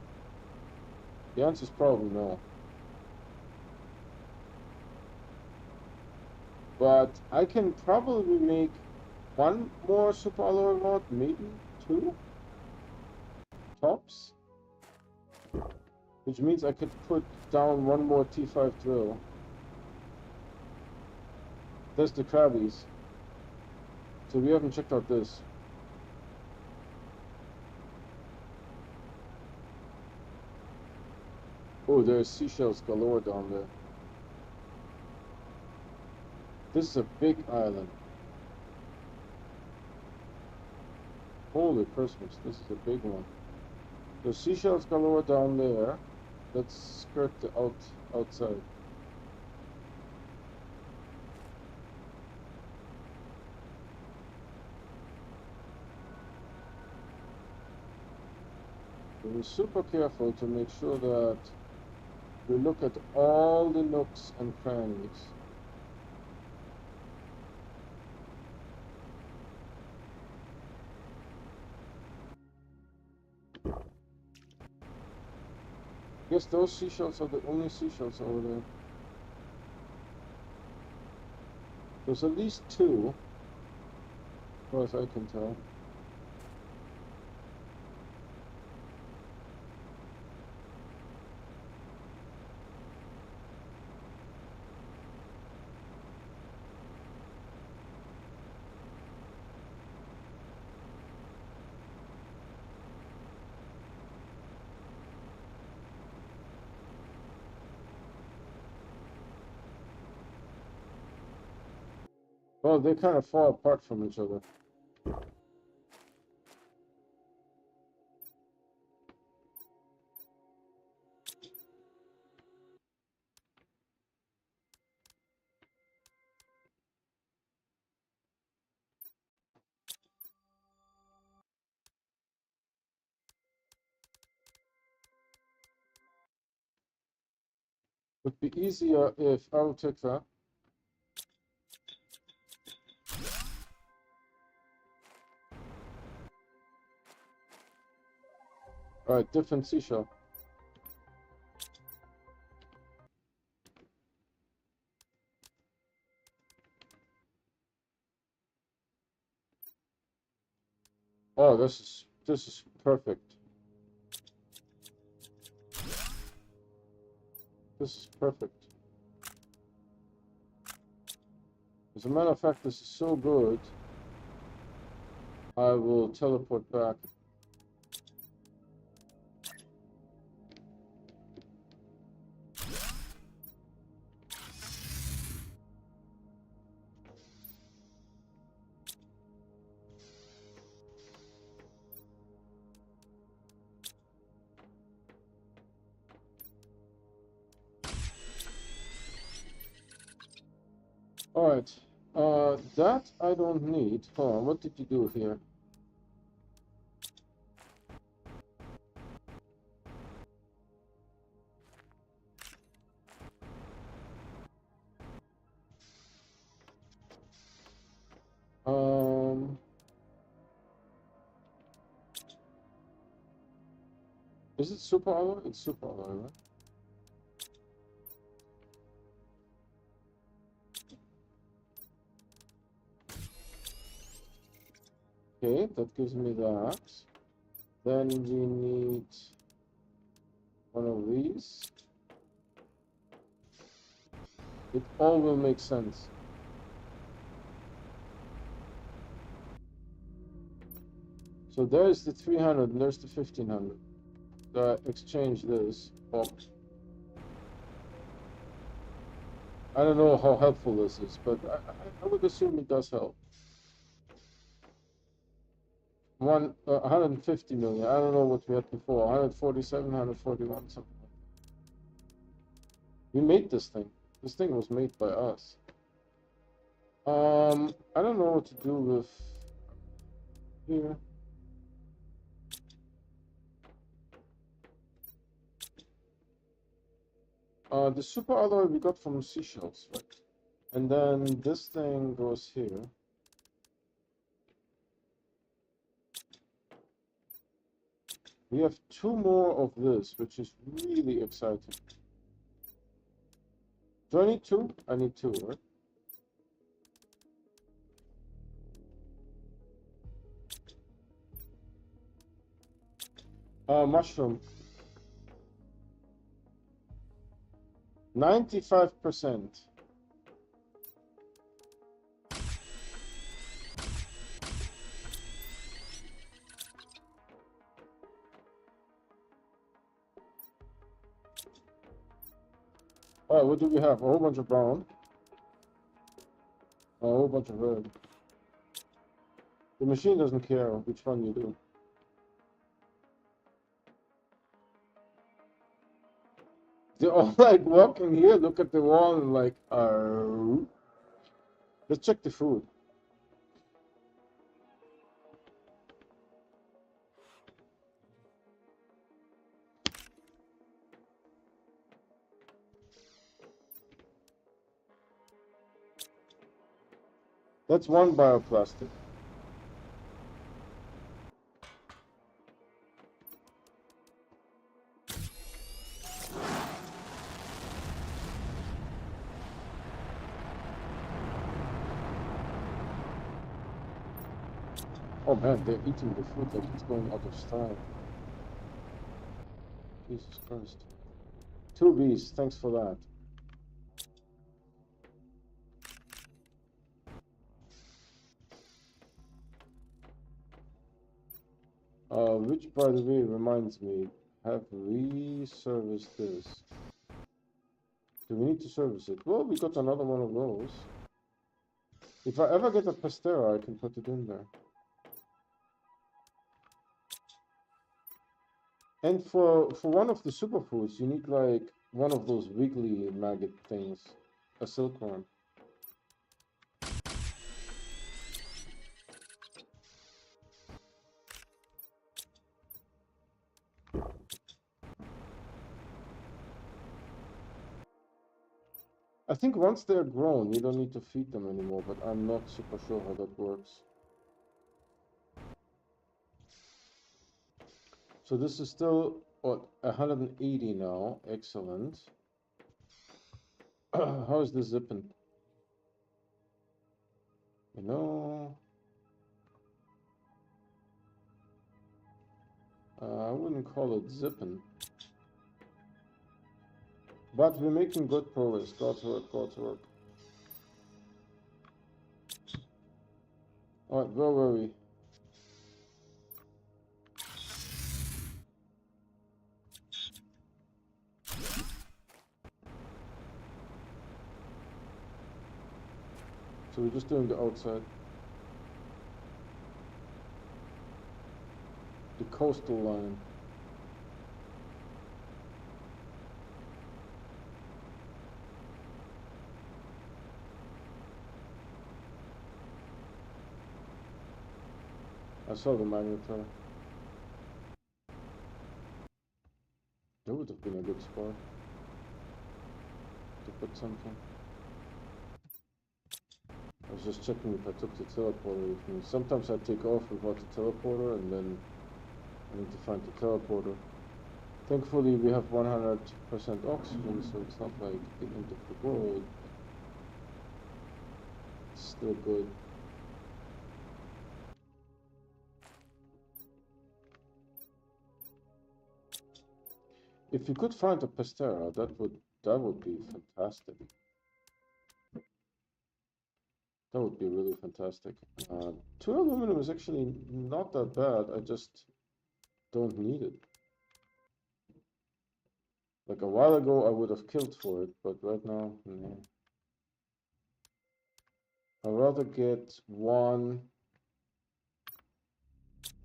The answer is probably no. But I can probably make one more super alloy rod, maybe two tops. Which means I could put down one more T5 drill. There's the crabbies. So we haven't checked out this. Oh, there's seashells galore down there. This is a big island. Holy Christmas, this is a big one. There's seashells galore down there. Let's skirt the outside. Be super careful to make sure that we look at all the nooks and crannies. I guess those seashells are the only seashells over there. There's at least two, as far as I can tell. Well, they kind of fall apart from each other. Would be easier if I would take that. Alright, different seashell. Oh, this is perfect. This is perfect. As a matter of fact, this is so good, I will teleport back. Alright, that I don't need. Hold on, what did you do here? Is it super alloy? It's super alloy, right? Okay, that gives me that. Then we need one of these. It all will make sense. So there's the 300 and there's the 1500. Exchange this. Oh. I don't know how helpful this is, but I would assume it does help. 150 million. I don't know what we had before. 147, 141, something. We made this thing. This thing was made by us. I don't know what to do with here. The super alloy we got from seashells, right? And then this thing goes here. We have 2 more of this, which is really exciting. Do I need 2? I need 2, right? Mushroom. 95%. Alright, what do we have? A whole bunch of brown. A whole bunch of red. The machine doesn't care which one you do. They're all like walking here, look at the wall and like, let's check the food. That's one bioplastic. Oh man, they're eating the food like it's going out of style. Jesus Christ. 2 bees, thanks for that. Which, by the way, reminds me, have we serviced this? Do we need to service it? Well, we got another one of those. If I ever get a Pastera, I can put it in there. And for one of the superfoods, you need like one of those wiggly maggot things, a silkworm. I think once they're grown, you don't need to feed them anymore, but I'm not super sure how that works. So this is still what, 180 now. Excellent. How is this zipping? You know, I wouldn't call it zipping. But we're making good progress. God's work, God's work. Alright, where were we? So we're just doing the outside. The coastal line. I saw the magnetar. That would have been a good spot to put something. I was just checking if I took the teleporter with me. Sometimes I take off without the teleporter and then I need to find the teleporter. Thankfully we have 100% oxygen, so it's not like the end of the world. It's still good. If you could find a Pestera, that would be fantastic. That would be really fantastic. 2 aluminum is actually not that bad. I just don't need it. Like a while ago, I would have killed for it, but right now, no. I'd rather get one.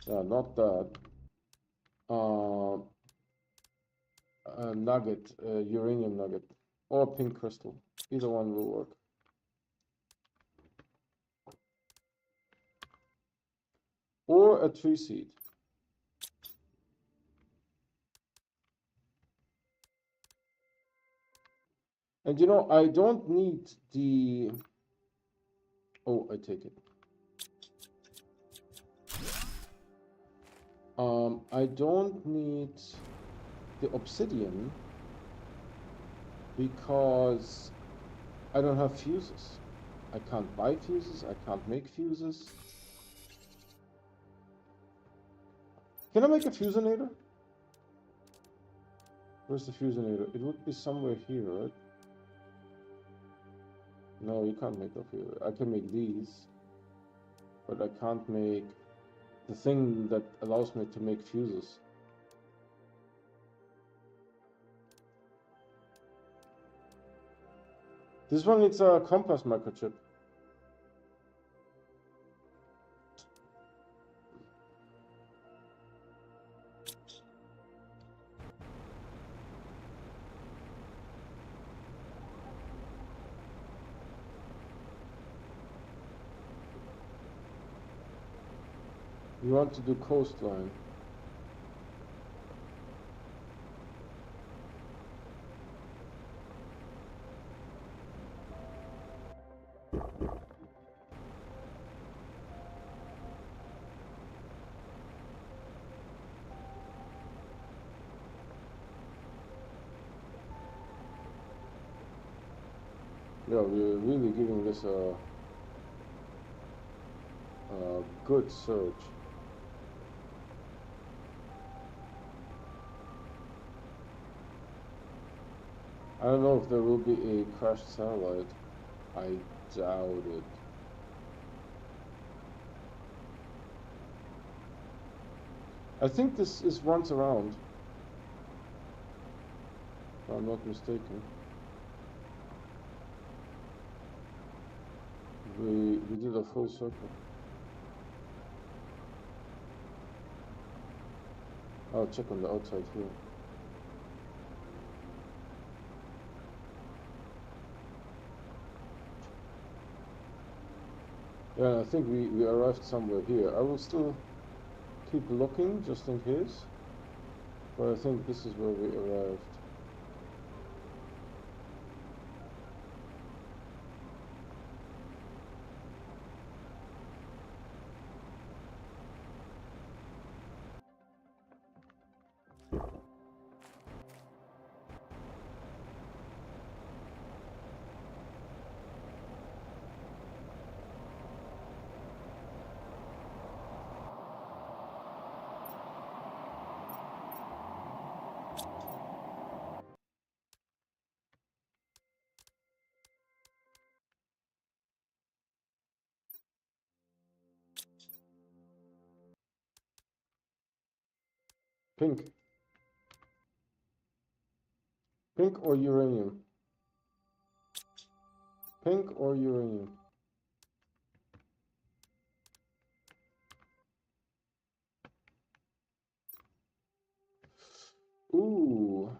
Yeah, not that. A nugget, a uranium nugget, or a pink crystal. Either one will work. Or a tree seed. And you know, I don't need the... Oh, I take it. I don't need the obsidian because I don't have fuses. I can't buy fuses, I can't make fuses. Can I make a fusinator? Where's the fusinator? It would be somewhere here, right? No, you can't make a fuse. I can make these, but I can't make the thing that allows me to make fuses. This one needs a compass microchip. You want to do coastline. Yeah, we're really giving this a good search. I don't know if there will be a crashed satellite. I doubt it. I think this is once around, if I'm not mistaken. We did a full circle. I'll check on the outside here. Yeah, I think we arrived somewhere here. I will still keep looking just in case, but I think this is where we arrived. Pink. Pink or uranium? Pink or uranium? Ooh.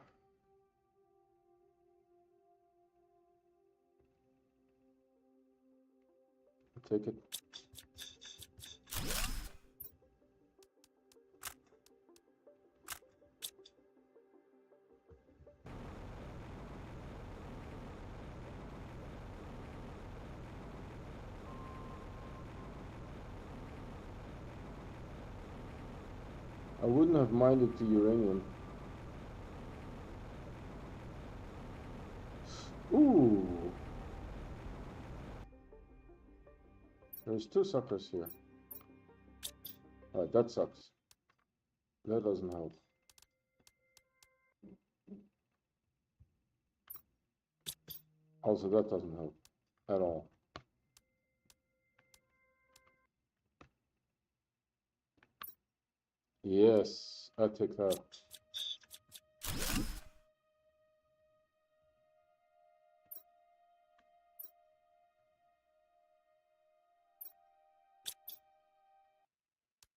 Take it. I wouldn't have minded the uranium. Ooh. There's 2 suckers here. Alright, that sucks. That doesn't help. Also, that doesn't help at all. Yes, I take that.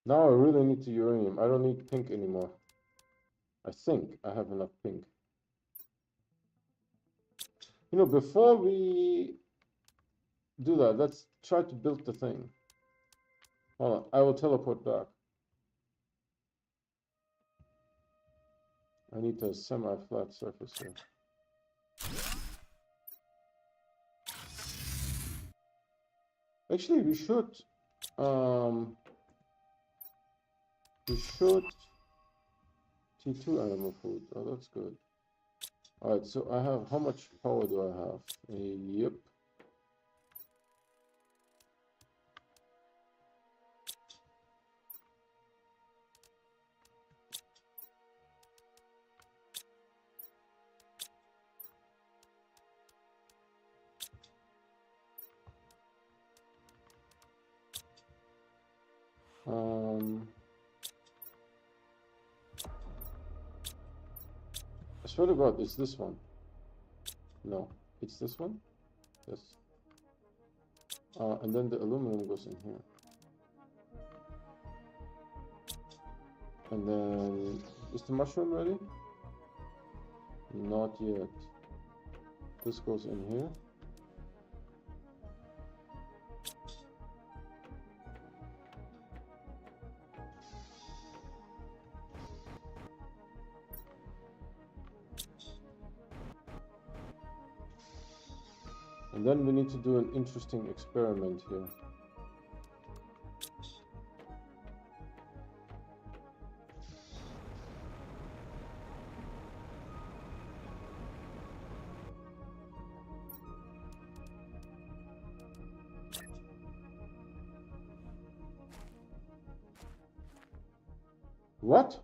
Now I really need the uranium. I don't need pink anymore. I think I have enough pink. You know, before we do that, let's try to build the thing. Hold on, I will teleport back. I need a semi-flat surface here. Actually, we should T2 animal food. Oh, that's good. All right, so I have, how much power do I have? Yep. I swear to God, it's this one. No, it's this one. Yes. And then the aluminum goes in here. And then, is the mushroom ready? Not yet. This goes in here. And then we need to do an interesting experiment here. What?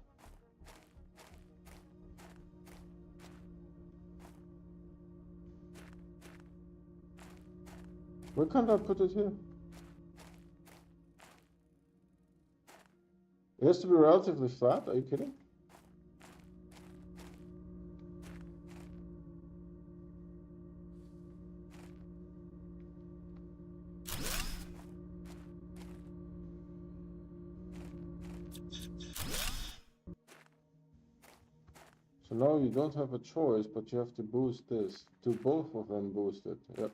Why can't I put it here? It has to be relatively flat, are you kidding? So now you don't have a choice, but you have to boost this. Do both of them boost it? Yep.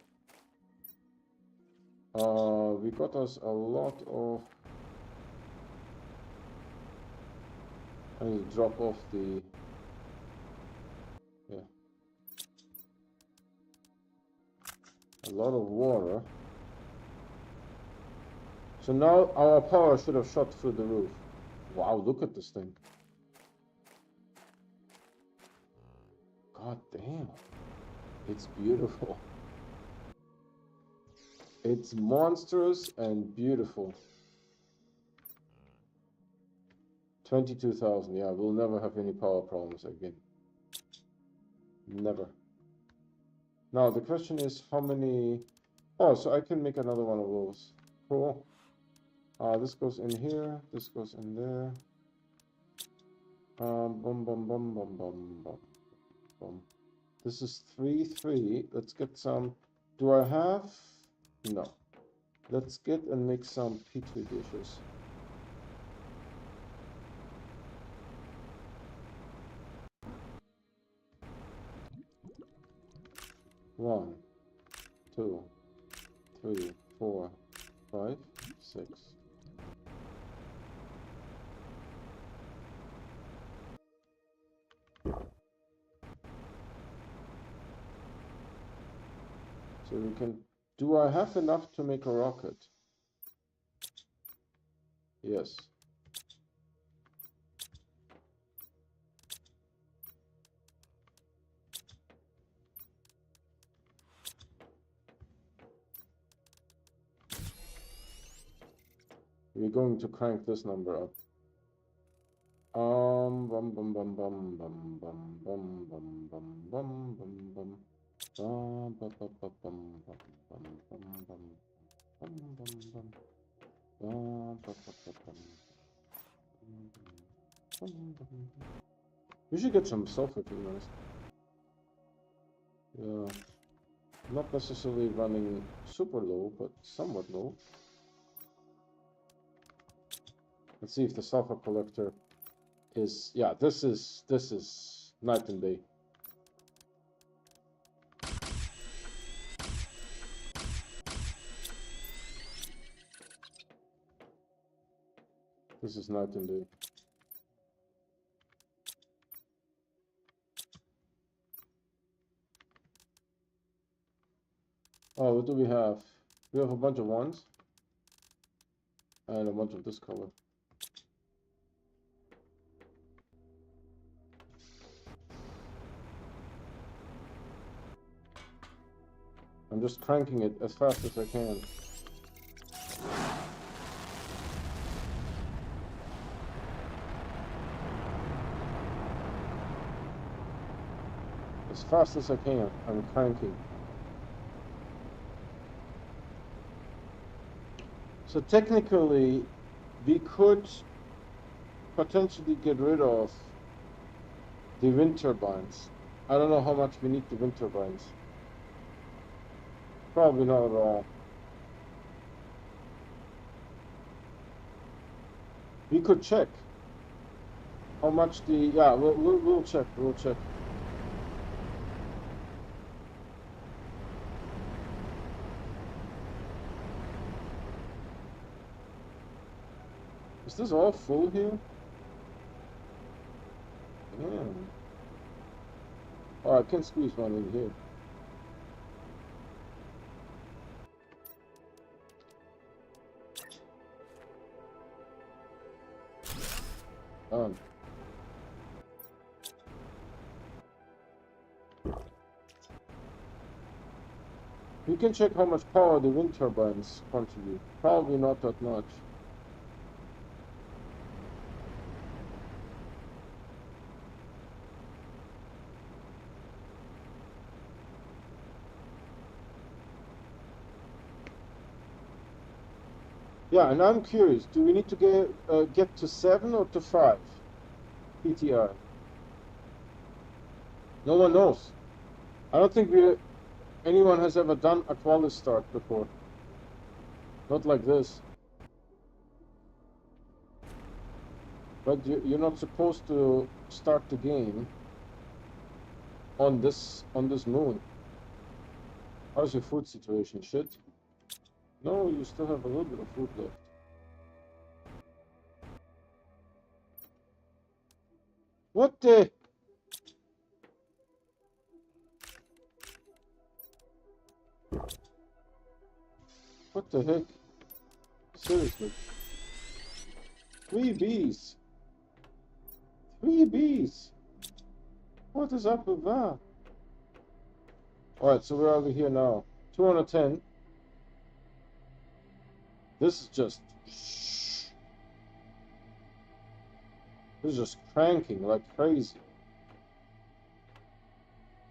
We got us a lot of... I need to drop off the... Yeah. A lot of water. So now our power should have shot through the roof. Wow, look at this thing. God damn. It's beautiful. It's monstrous and beautiful. 22,000. Yeah, we'll never have any power problems again. Never. Now the question is how many... Oh, so I can make another one of those. Cool. This goes in here. This goes in there. Bum, bum, bum, bum, bum, bum, bum. This is 3, 3. Let's get some... Do I have... No. Let's get and make some petri dishes. One, 2, 3, 4, 5, 6. So we can... Do I have enough to make a rocket? Yes. We're going to crank this number up. Bum bum bum bum bum bum bum bum bum bum bum bum. Bum, bum, bum, bum, bum, bum, bum, bum, bum, bum, bum, bum. Bum, bum, bum, bum, bum, bum, bum, bum. We should get some sulfur, to be honest. Yeah, not necessarily running super low, but somewhat low. Let's see if the sulfur collector is, yeah, this is night and day. This is night and day. Oh, what do we have? We have a bunch of ones and a bunch of this color. I'm just cranking it as fast as I can. As fast as I can, I'm cranking. So technically, we could potentially get rid of the wind turbines. I don't know how much we need the wind turbines. Probably not at all. We could check how much the, yeah, we'll check, we'll check. Is this all full here? Yeah. Oh, I can squeeze one in here. Done. We can check how much power the wind turbines contribute. Probably not that much. Yeah, and I'm curious, do we need to get to 7 or to 5 PTI? No one knows. I don't think anyone has ever done Aqualis start before. Not like this. But you're not supposed to start the game on this moon. How's your food situation? Shit? No, you still have a little bit of food left. What the? What the heck? Seriously. 3 bees. 3 bees. What is up with that? Alright, so where are we here now? 210. This is just... This is just cranking like crazy.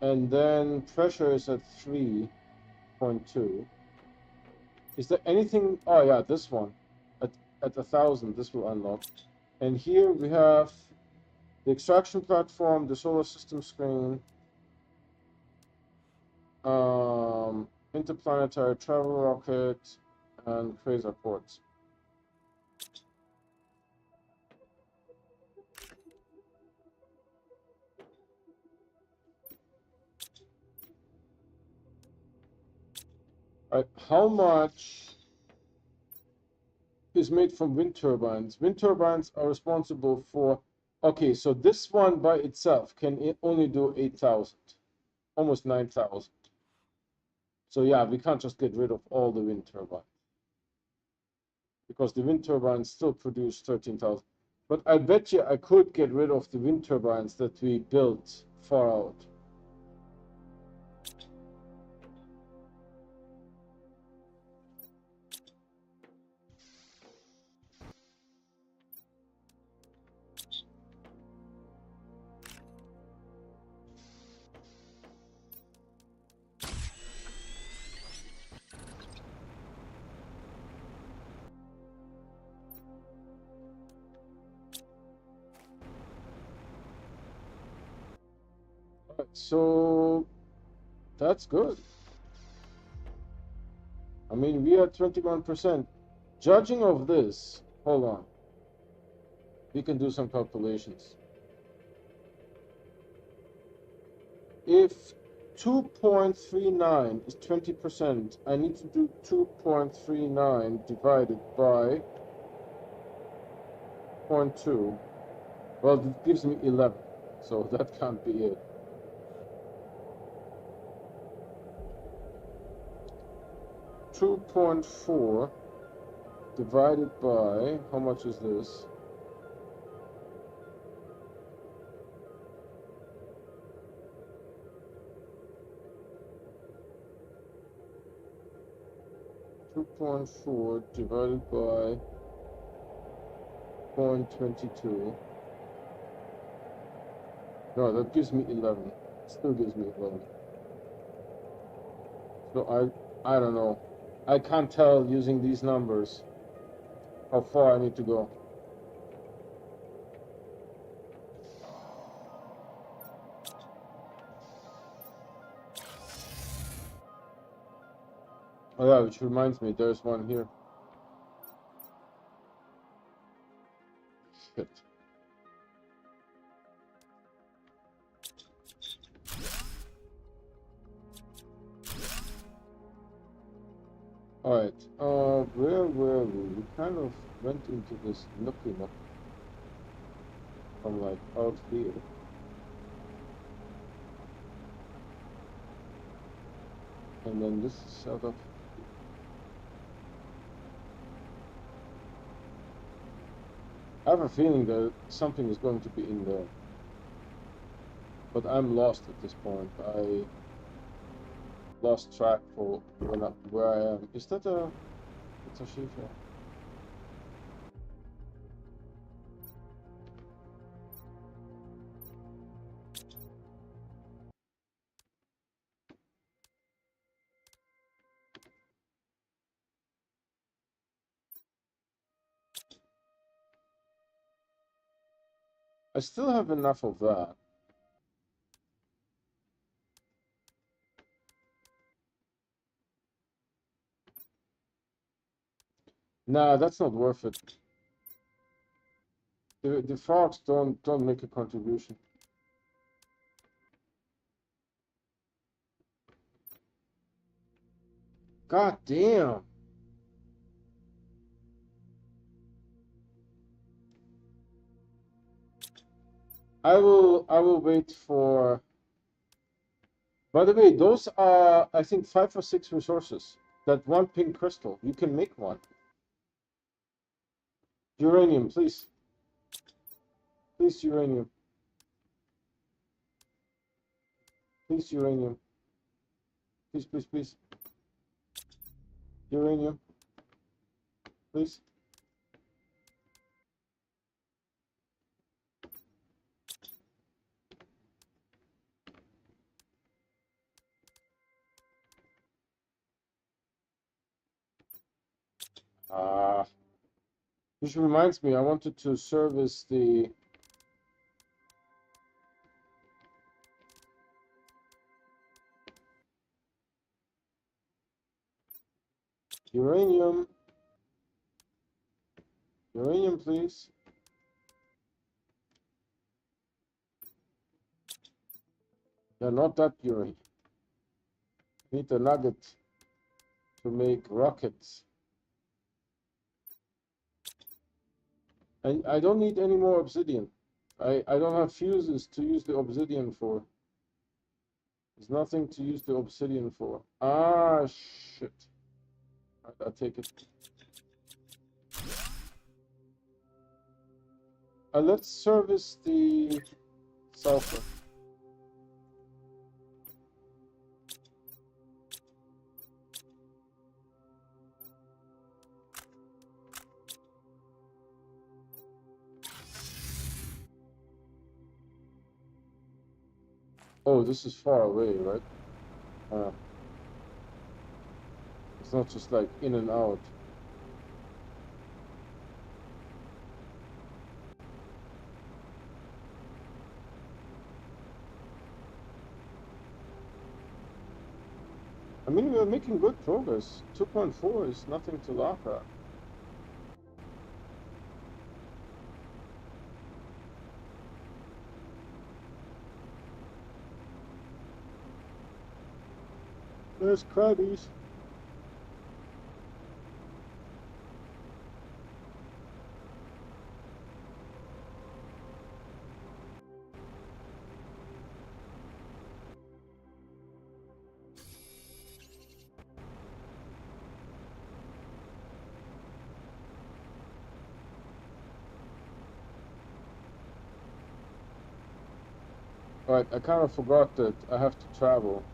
And then pressure is at 3.2. Is there anything... Oh yeah, this one. At 1,000, this will unlock. And here we have the extraction platform, the solar system screen, interplanetary travel rocket, and quasar ports. Alright, how much is made from wind turbines? Wind turbines are responsible for... Okay, so this one by itself can only do 8,000, almost 9,000. So yeah, we can't just get rid of all the wind turbines, because the wind turbines still produce 13,000. But I bet you I could get rid of the wind turbines that we built far out. So that's good. I mean, we are 21%. Judging of this, hold on. We can do some calculations. If 2.39 is 20%, I need to do 2.39 divided by 0.2. Well, it gives me 11, so that can't be it. 2.4 divided by, how much is this? 2.4 divided by 0.22. No, that gives me 11. Still gives me 11. So I don't know. I can't tell using these numbers how far I need to go. Oh yeah, which reminds me, there's one here. Shit. Alright, where were we? We kind of went into this looking up from like out here. And then this is set up. I have a feeling that something is going to be in there. But I'm lost at this point. I lost track for where I am. Is that a... It's a Shifa. I still have enough of that. Nah, that's not worth it. The frogs don't make a contribution. God damn. I will wait for... By the way, those are, I think, 5 or 6 resources. That one pink crystal, you can make one. Uranium, please. Please, uranium. Please, uranium. Please, please, please. Uranium. Please. Which reminds me, I wanted to service the... Uranium. Uranium, please. Yeah, not that uranium. Need a nugget to make rockets. And I don't need any more obsidian. I don't have fuses to use the obsidian for. There's nothing to use the obsidian for. Ah, shit. I'll take it. Let's service the sulfur. Oh, this is far away, right? It's not just like in and out. mean, we're making good progress. 2.4 is nothing to laugh at. There's crabbies. Alright, I kind of forgot that I have to travel.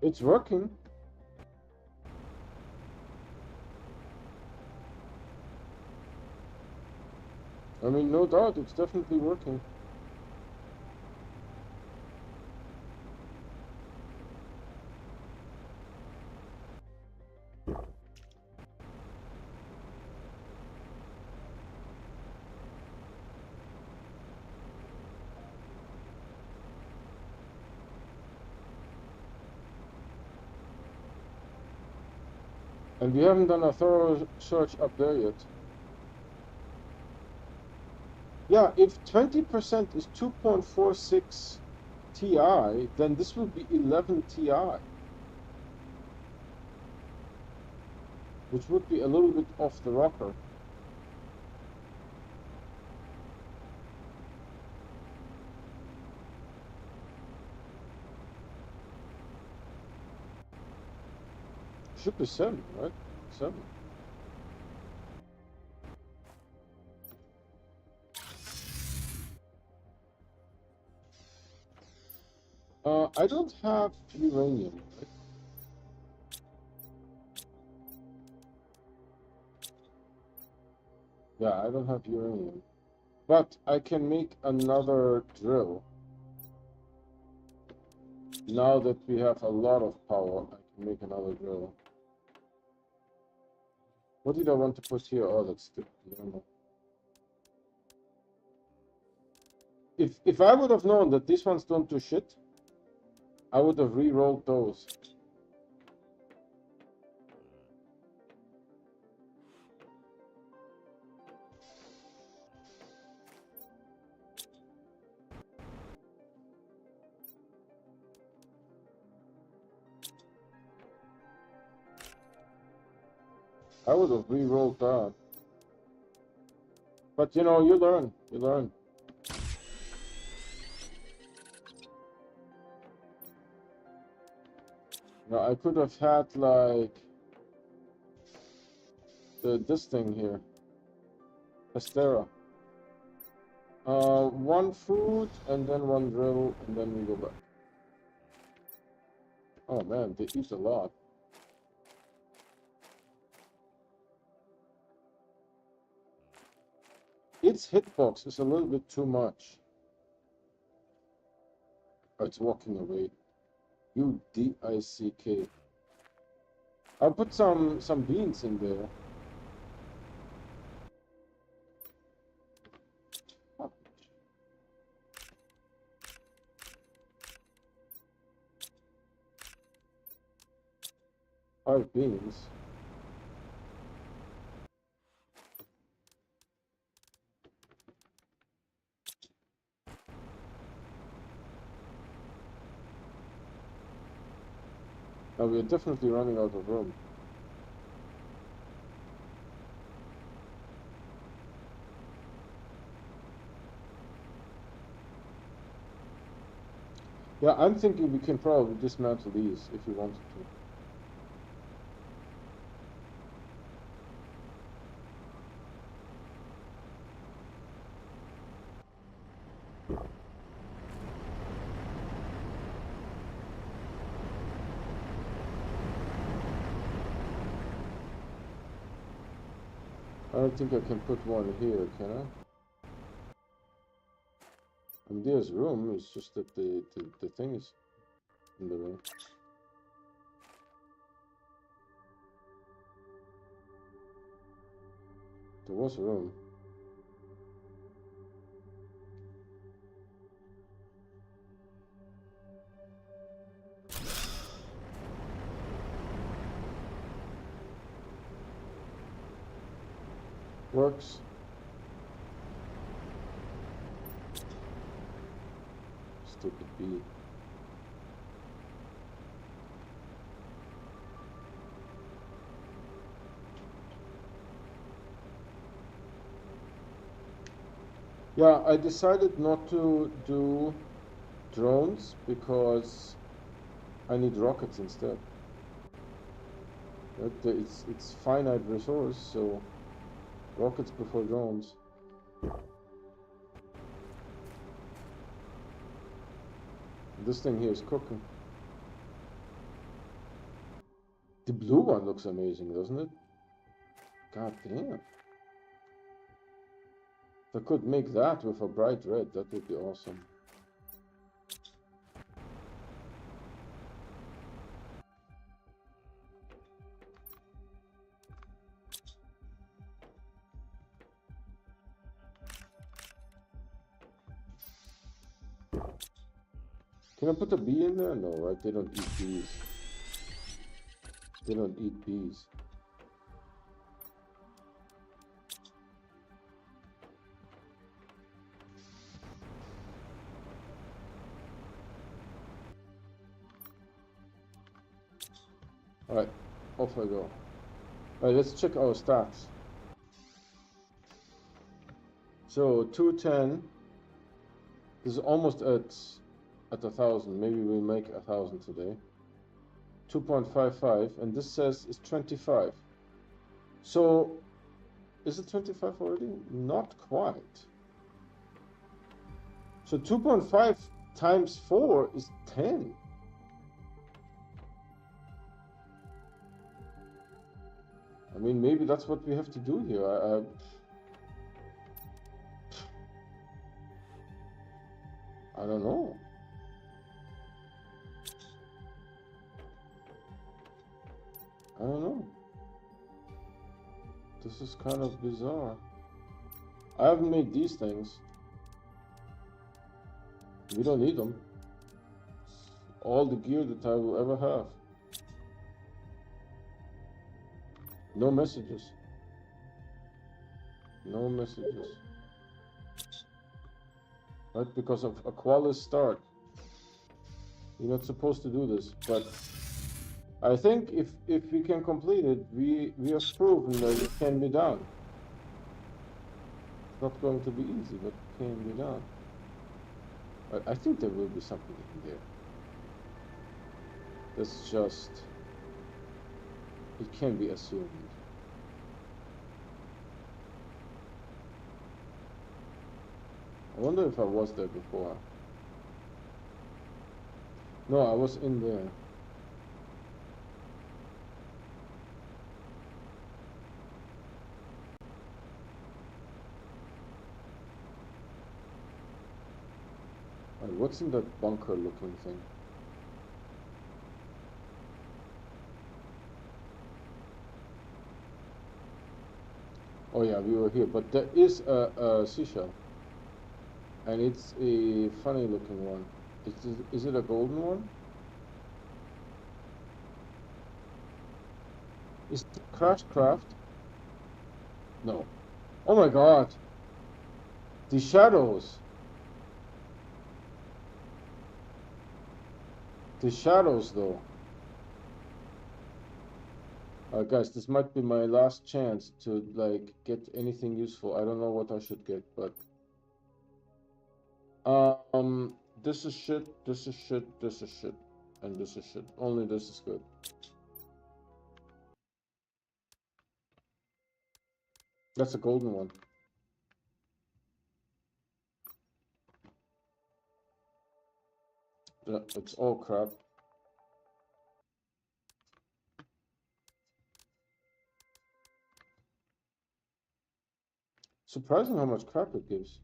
It's working. I mean, no doubt, it's definitely working. And we haven't done a thorough search up there yet. Yeah, if 20% is 2.46 Ti, then this will be 11 Ti. Which would be a little bit off the rocker. Should be 7, right? 7. I don't have uranium, right? Yeah, I don't have uranium. But I can make another drill. Now that we have a lot of power, I can make another drill. What did I want to put here? Oh, that's the normal. If I would have known that these ones don't do shit, I would have re-rolled those. I would have re-rolled that. But you know, you learn. You learn. Now I could have had like this thing here, Astera. One food and then one drill and then we go back. Oh man, they eat a lot. Its hitbox is a little bit too much. Oh, it's walking away. U-D-I-C-K. I'll put some beans in there. Five beans. Now we're definitely running out of room. Yeah, I'm thinking we can probably dismantle these if we wanted to. I don't think I can put one here, can I? And there's room, it's just that the thing is in the way. There was room. Works. Stupid bee. Yeah, I decided not to do drones because I need rockets instead. It's finite resource, so rockets before drones. This thing here is cooking. The blue one looks amazing, doesn't it? God damn. If I could make that with a bright red, that would be awesome. Can I put a bee in there? No, right? They don't eat bees. They don't eat bees. Alright, off I go. Alright, let's check our stats. So 210 is almost at 1,000. Maybe we'll make 1,000 today. 2.55, and this says it's 25. So is it 25 already? Not quite. So 2.5 times 4 is 10. I mean, maybe that's what we have to do here. I don't know. I don't know. This is kind of bizarre. I haven't made these things. We don't need them. All the gear that I will ever have. No messages. No messages. Right? Because of Aqualis start. You're not supposed to do this, but I think if we can complete it, we have proven that it can be done. It's not going to be easy, but it can be done. I think there will be something in there. That's just... it can be assumed. I wonder if I was there before. No, I was in there. What's in that bunker looking thing? Oh yeah, we were here, but there is a seashell. And it's a funny looking one. Is it a golden one? Is it Craft? No. Oh my god! The shadows! The shadows though. Guys, this might be my last chance to like get anything useful. I don't know what I should get, but this is shit, this is shit, this is shit, and this is shit. Only this is good. That's a golden one. It's all crap. Surprising how much crap it gives.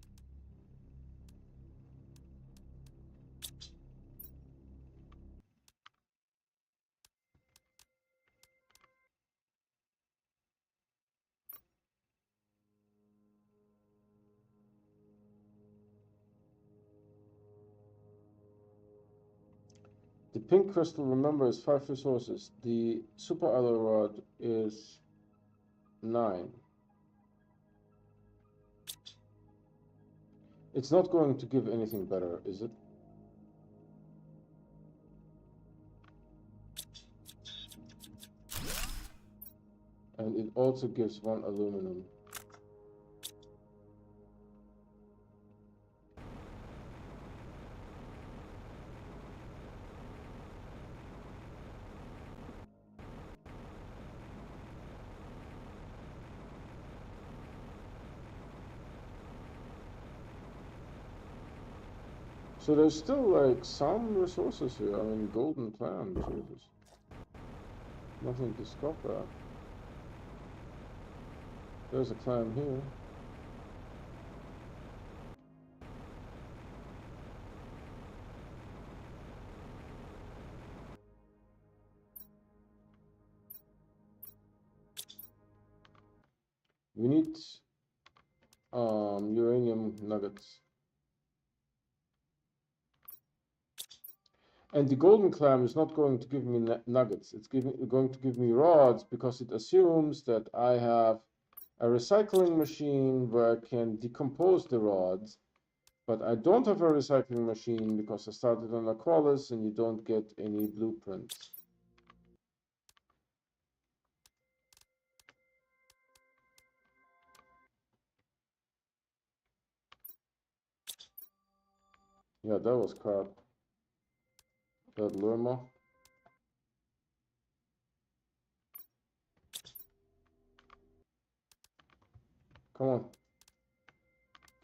pink crystal, remember, is 5 resources. The super alloy rod is 9. It's not going to give anything better, is it? And it also gives 1 aluminum. So there's still like some resources here. I mean, golden clam, Jesus. Nothing to scoff at. There's a clam here. We need uranium nuggets. And the golden clam is not going to give me nuggets. It's going to give me rods because it assumes that I have a recycling machine where I can decompose the rods. But I don't have a recycling machine because I started on Aqualis and you don't get any blueprints. Yeah, that was crap. That Lerma. Come on.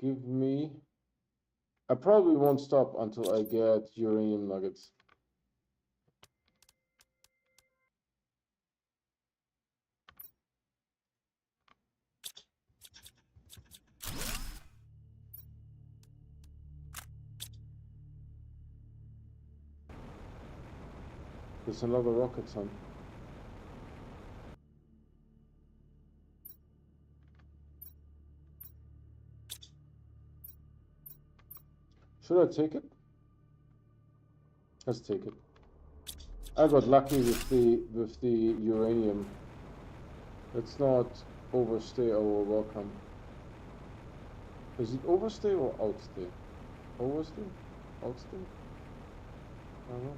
Give me... I probably won't stop until I get uranium nuggets. There's another rocket, son. Should I take it? Let's take it. I got lucky with the uranium. Let's not overstay our welcome. Is it overstay or outstay? Overstay? Outstay? I don't know.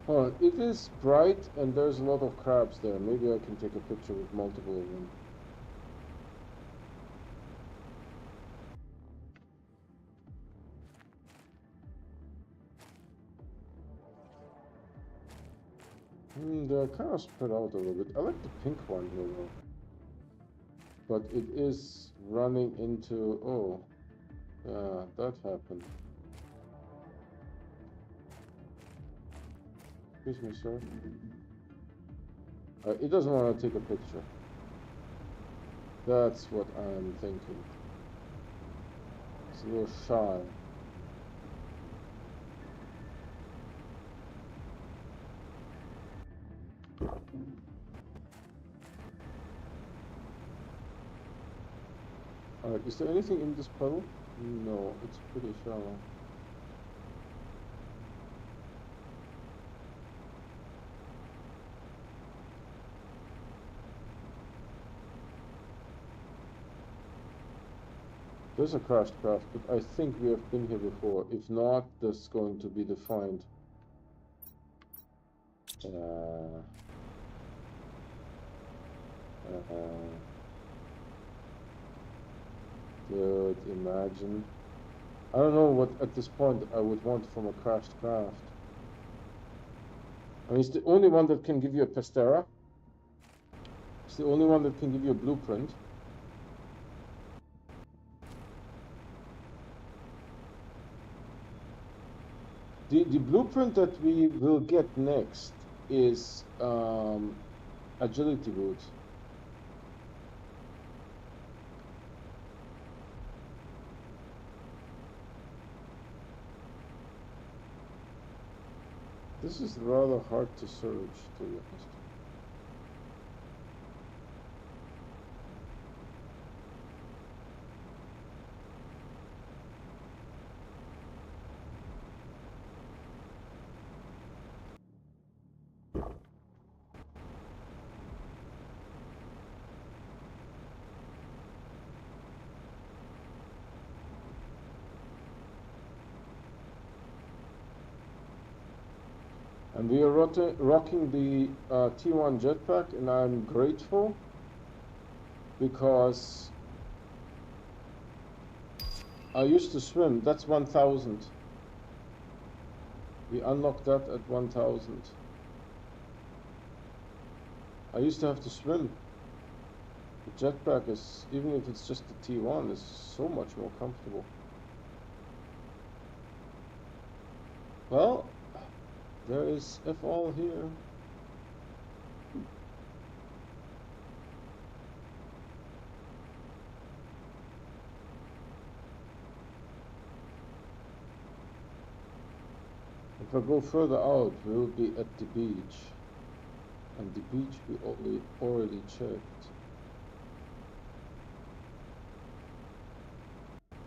Hold on, it is bright and there's a lot of crabs there. Maybe I can take a picture with multiple of them. They're kind of spread out a little bit. I like the pink one here though. But it is running into... Oh, yeah, that happened. Excuse me, sir. It doesn't want to take a picture. That's what I'm thinking. It's a little shy. Alright, is there anything in this puddle? No, it's pretty shallow. There's a crashed craft, but I think we have been here before. If not, this is going to be the find. Dude, imagine. I don't know what at this point I would want from a crashed craft. I mean, it's the only one that can give you a Pestera. It's the only one that can give you a blueprint. The blueprint that we will get next is agility boots. This is rather hard to search, to be honest. And we are rocking the T1 jetpack, and I'm grateful because I used to swim. That's 1000. We unlocked that at 1000. I used to have to swim. The jetpack is, even if it's just the T1, is so much more comfortable. Well, there is F-all here. If I go further out, we'll be at the beach. And the beach we already checked.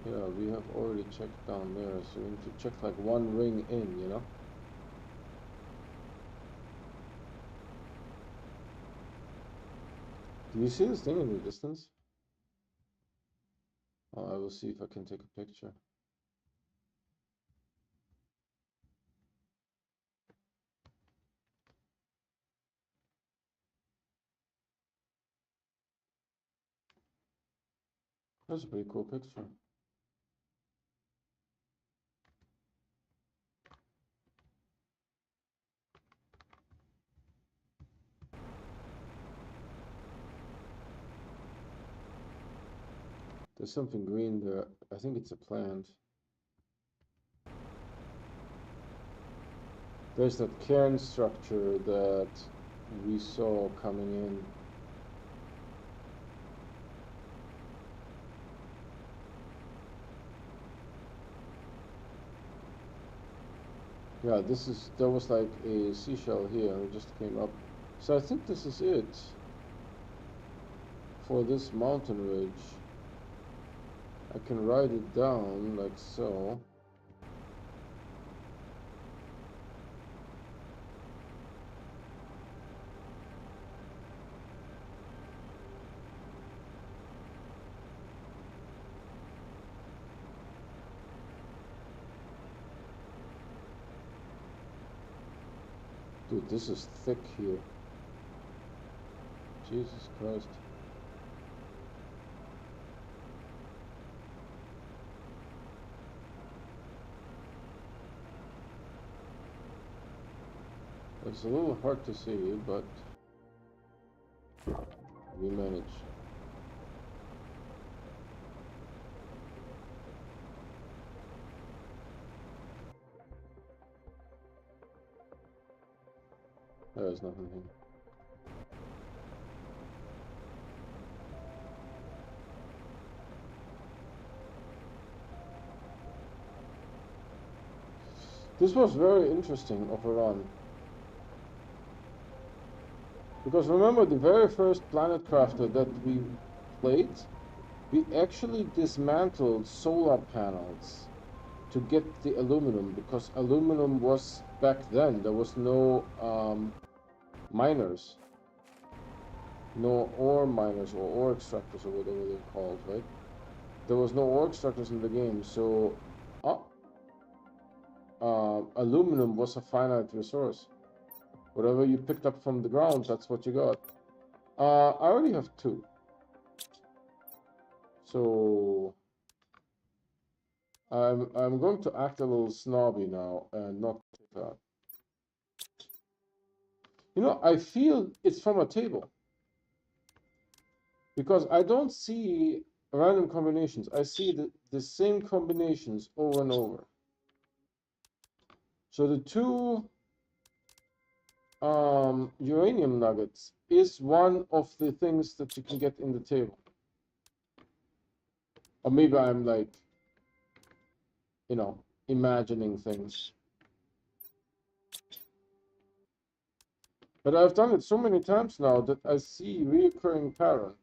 Yeah, we have already checked down there, so we need to check like one ring in, you know? Do you see this thing in the distance? Oh, I will see if I can take a picture. That's a pretty cool picture. There's something green there. I think it's a plant. There's that cairn structure that we saw coming in. Yeah, there was like a seashell here and it just came up. So I think this is it for this mountain ridge. I can write it down like so. Dude, this is thick here. Jesus Christ. It's a little hard to see, but we manage. There's nothing here. This was very interesting of a run. Because remember the very first Planet Crafter that we played, we actually dismantled solar panels to get the aluminum, because aluminum was, back then, there was no miners. No ore miners or ore extractors or whatever they're called, right? There was no ore extractors in the game, so aluminum was a finite resource. Whatever you picked up from the ground, that's what you got. I already have 2. So I'm going to act a little snobby now and not take that. You know, I feel it's from a table. Because I don't see random combinations. I see the same combinations over and over. So the 2 uranium nuggets is one of the things that you can get in the table. Or maybe I'm like, you know, imagining things. But I've done it so many times now that I see recurring pattern.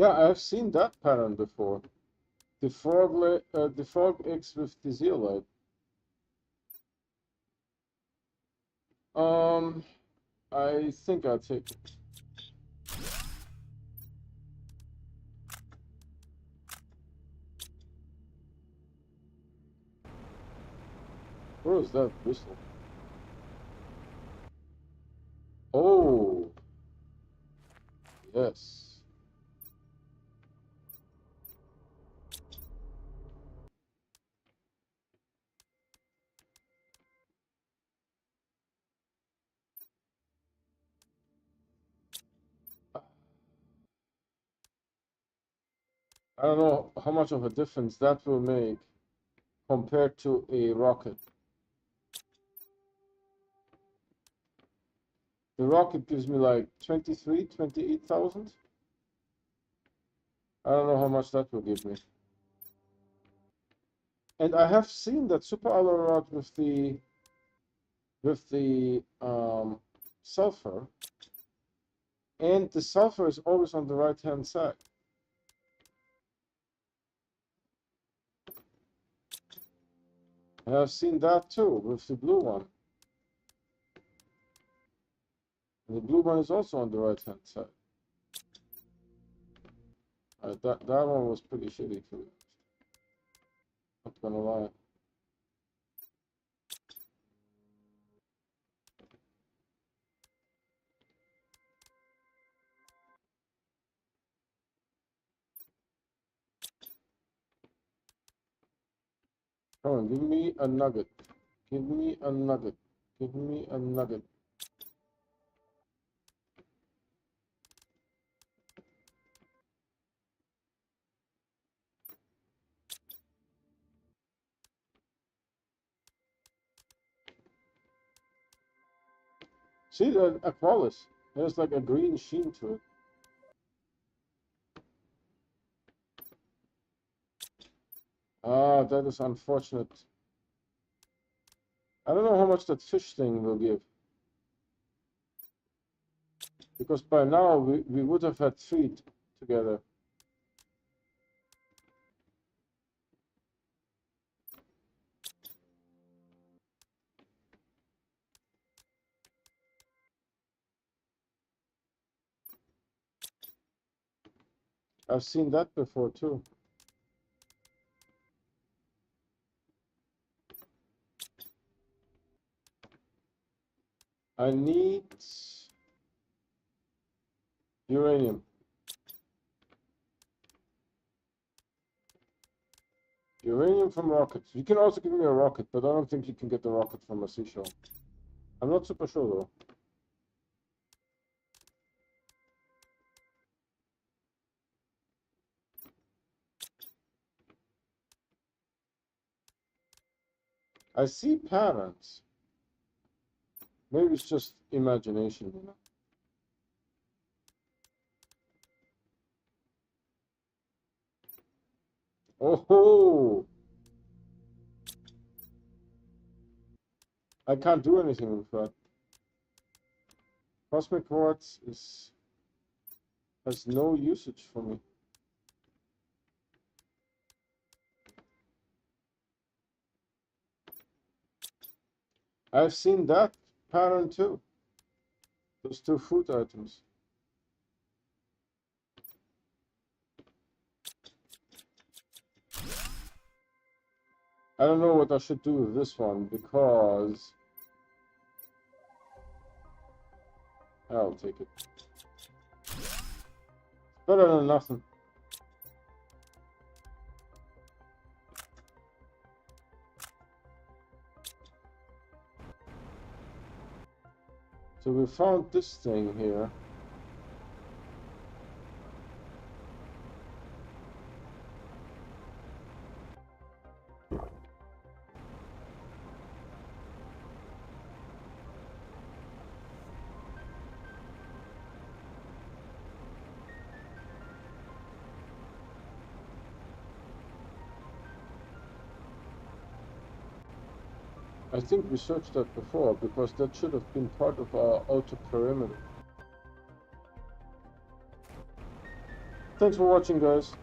Yeah, I've seen that pattern before. The frog eggs with the zeolite. Um, I think I'll take it. Where is that whistle? Oh, yes. I don't know how much of a difference that will make compared to a rocket. The rocket gives me like 23, 28,000. I don't know how much that will give me. And I have seen that super alloy rod with the sulfur, and the sulfur is always on the right hand side. I have seen that too with the blue one. And the blue one is also on the right hand side. That one was pretty shitty too. Not gonna lie. Come on, give me a nugget. Give me a nugget. Give me a nugget. See the Aqualis? There's like a green sheen to it. Ah, that is unfortunate. I don't know how much that fish thing will give. Because by now we would have had three together. I've seen that before too. I need uranium. Uranium from rockets. You can also give me a rocket, but I don't think you can get the rocket from a seashell. I'm not super sure though. I see patterns. Maybe it's just imagination, you know. Oh, I can't do anything with that. Cosmic quartz has no usage for me. I've seen that pattern too. Those two food items. I don't know what I should do with this one because I'll take it. Better than nothing. So we found this thing here. I think we searched that before because that should have been part of our outer perimeter. Thanks for watching, guys.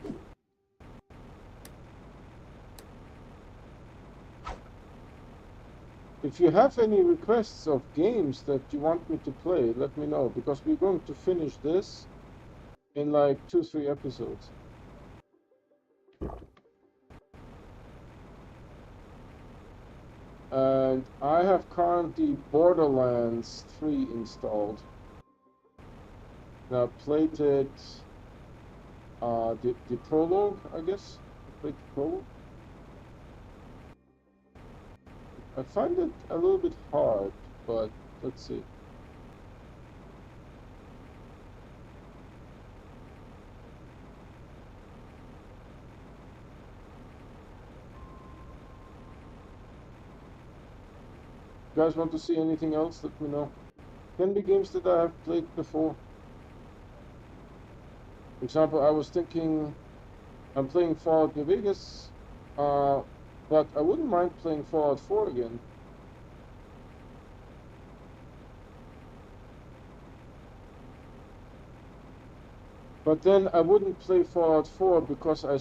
If you have any requests of games that you want me to play, let me know, because we're going to finish this in like 2-3 episodes. And I have currently Borderlands 3 installed. Now I played it, the prologue, I guess. I played the prologue. I find it a little bit hard, but let's see. You guys want to see anything else? Let me know. Can be games that I have played before. For example, I was thinking I'm playing Fallout New Vegas, but I wouldn't mind playing Fallout 4 again. But then I wouldn't play Fallout 4 because I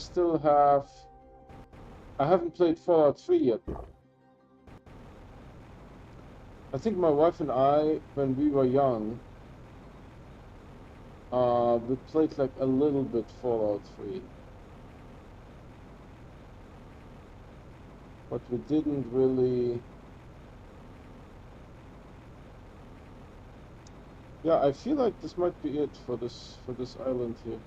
haven't played Fallout 3 yet. I think my wife and I, when we were young, we played like a little bit Fallout 3. But we didn't really... Yeah, I feel like this might be it for this island here.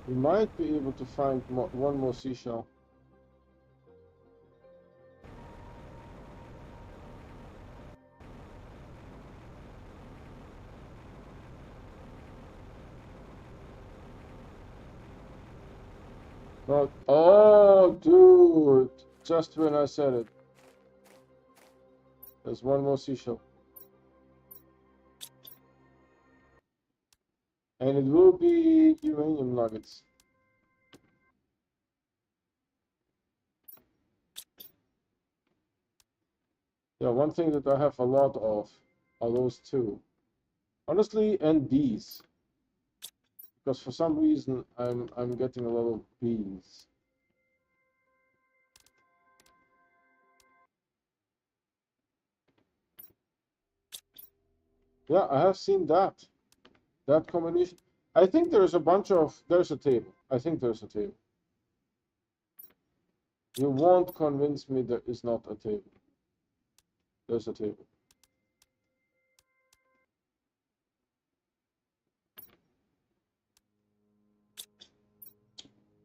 We might be able to find one more seashell. Not, oh, dude! Just when I said it. There's one more seashell. And it will be uranium nuggets. Yeah, one thing that I have a lot of are those two. Honestly, and these. Because for some reason I'm getting a lot of bees. Yeah, I have seen that. That combination. I think there's a bunch of... There's a table. I think there's a table. You won't convince me there is not a table. There's a table.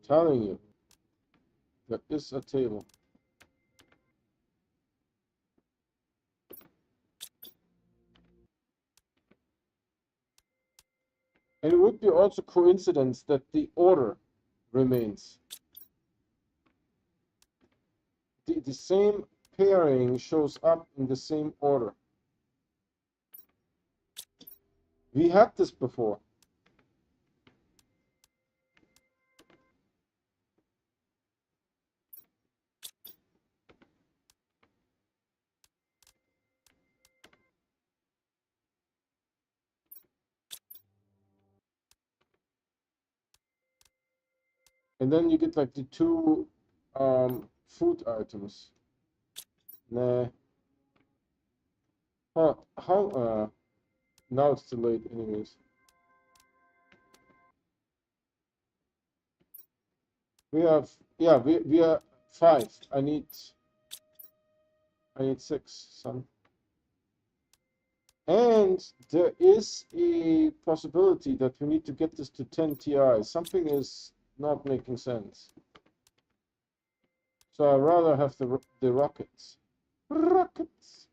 Telling you. There is a table. And it would be also coincidence that the order remains. The same pairing shows up in the same order. We had this before. And then you get like the two food items. Nah. How now it's too late anyways. We have, yeah, we are 5. I need 6, son. And there is a possibility that we need to get this to 10 Ti. Something is not making sense. So I'd rather have the rockets. Rockets.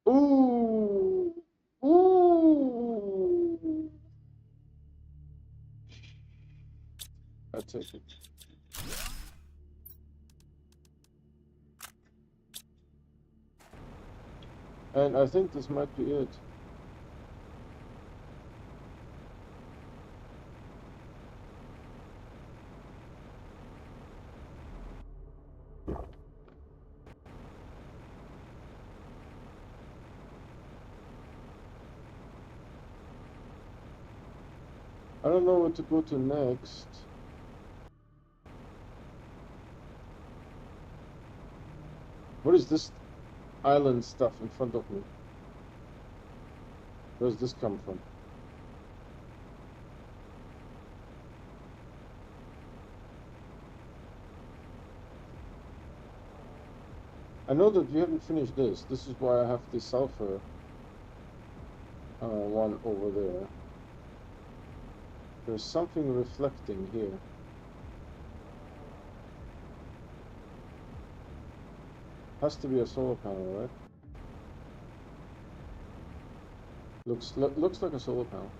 Ooh. Ooh. I take it. And I think this might be it. I don't know where to go to next. What is this island stuff in front of me? Where does this come from? I know that we haven't finished this. This is why I have the sulfur one over there. There's something reflecting here. Has to be a solar panel, right? Looks like a solar panel.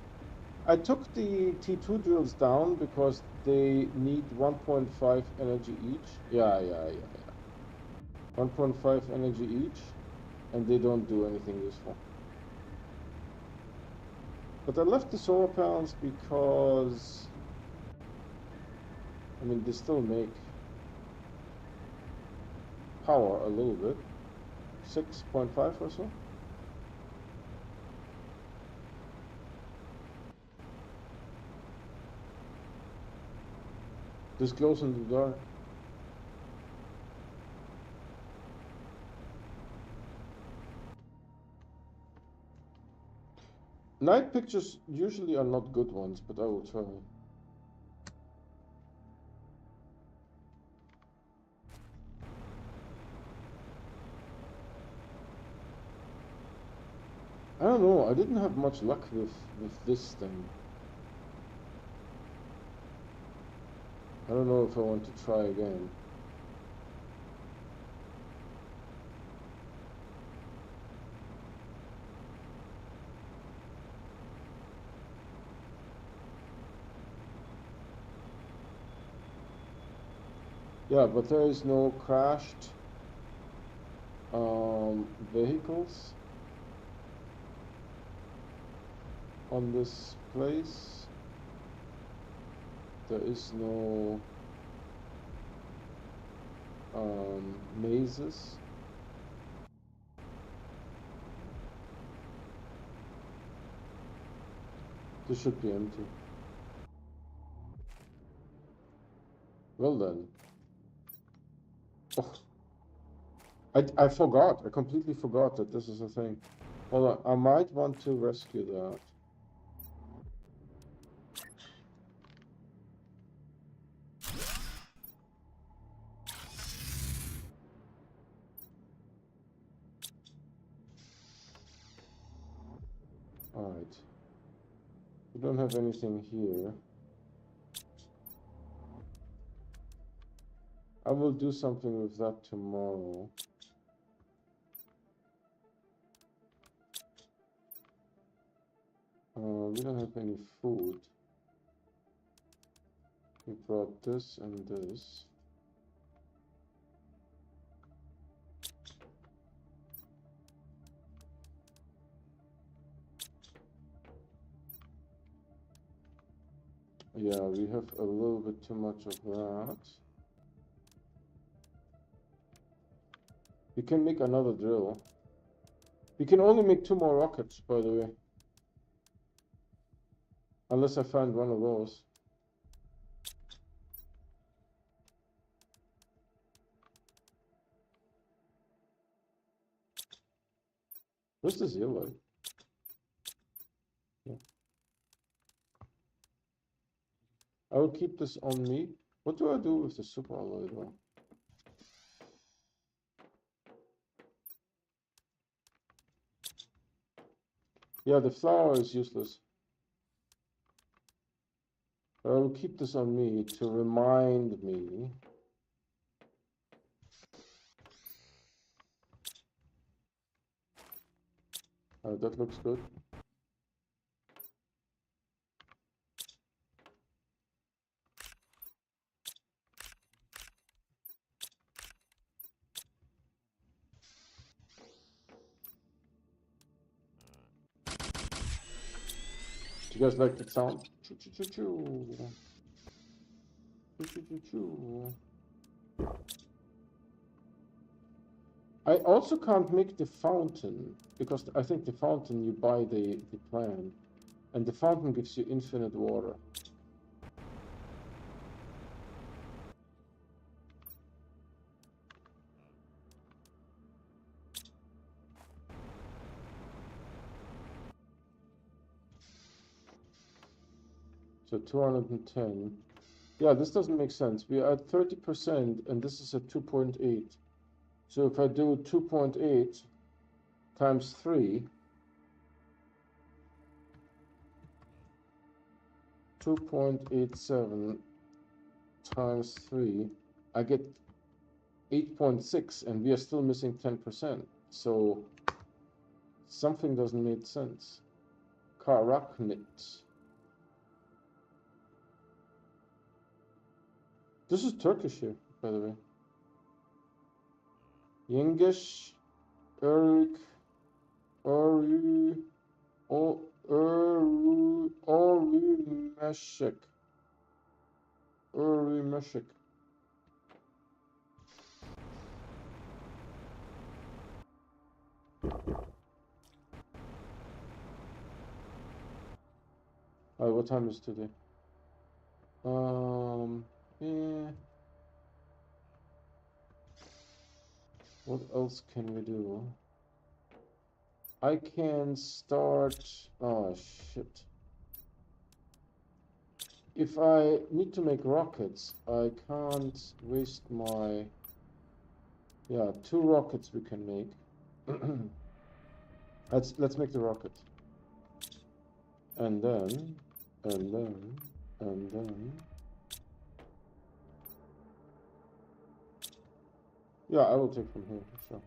I took the T2 drills down because they need 1.5 energy each. Yeah. 1.5 energy each, and they don't do anything useful. But I left the solar panels because, I mean, they still make power a little bit. 6.5 or so. This glows in the dark. Night pictures usually are not good ones, but I will try. I don't know, I didn't have much luck with this thing. I don't know if I want to try again. Yeah, but there is no crashed vehicles on this place. There is no mazes. This should be empty. Well then. Oh, I forgot. I completely forgot that this is a thing. Hold on, I might want to rescue that. Alright. We don't have anything here. I will do something with that tomorrow. We don't have any food. We brought this and this. Yeah, we have a little bit too much of that. We can make another drill. We can only make 2 more rockets, by the way. Unless I find one of those. Where's the zeolite? Yeah. I will keep this on me. What do I do with the super alloy though? Yeah, the flour is useless. I will keep this on me to remind me. That looks good. Do you guys like that sound? Choo choo choo choo. Choo choo choo choo. I also can't make the fountain because I think the fountain you buy the plant, and the fountain gives you infinite water. So 210. Yeah, this doesn't make sense. We are at 30% and this is at 2.8. So if I do 2.8 times 3, 2.87 times 3, I get 8.6 and we are still missing 10%. So something doesn't make sense. Karaknit. This is Turkish here, by the way. Yengesh, Erik, Ori, Meshek. Uri Meshek. What time is today? Yeah. What else can we do? I can start. Oh shit. If I need to make rockets, I can't waste my. Yeah, 2 rockets we can make. Let's make the rocket. And then, and then, and then. Yeah, I will take from here, sure.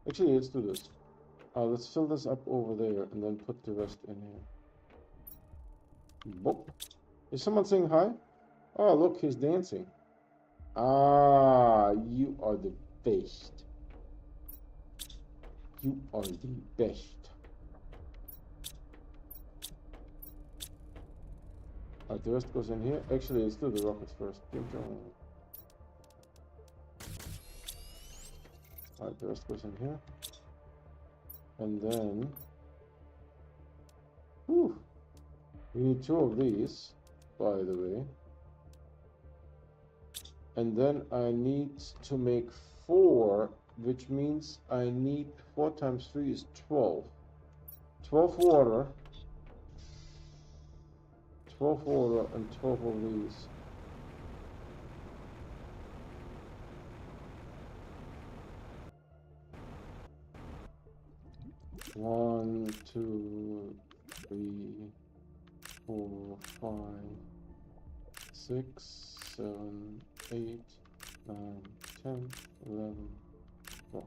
Actually, let's do this. Let's fill this up over there and then put the rest in here. Boop. Is someone saying hi? Oh, look, he's dancing. Ah, you are the best. You are the best. Alright, the rest goes in here. Actually, let's do the rockets first. Alright, the rest goes in here. And then... Whew, we need 2 of these, by the way. And then I need to make 4, which means I need 4 times 3 is 12. 12 water. 12 water and 12 of these. One, 2, 3, 4, 5, 6, 7, 8, 9, 10, 11, 12.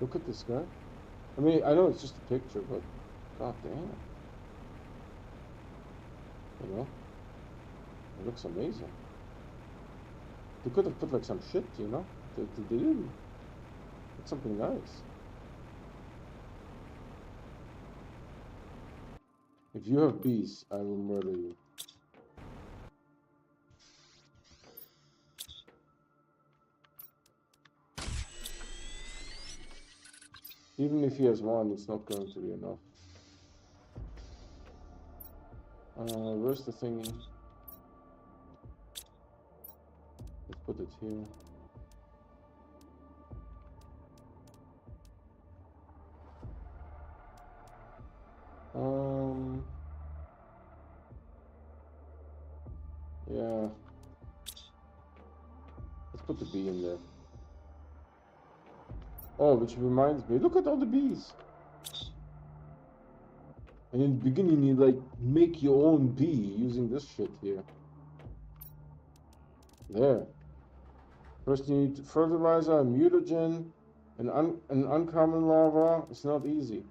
Look at this guy. I mean, I know it's just a picture, but god damn. You know? It looks amazing. They could have put like some shit, you know? They didn't. It's something nice. If you have bees, I will murder you. Even if he has 1, it's not going to be enough. Where's the thingy? Let's put it here. Let's put the bee in there. Oh, which reminds me, look at all the bees. And in the beginning, you like make your own bee using this shit here. There. First, you need fertilizer, a mutagen, an uncommon larva. It's not easy.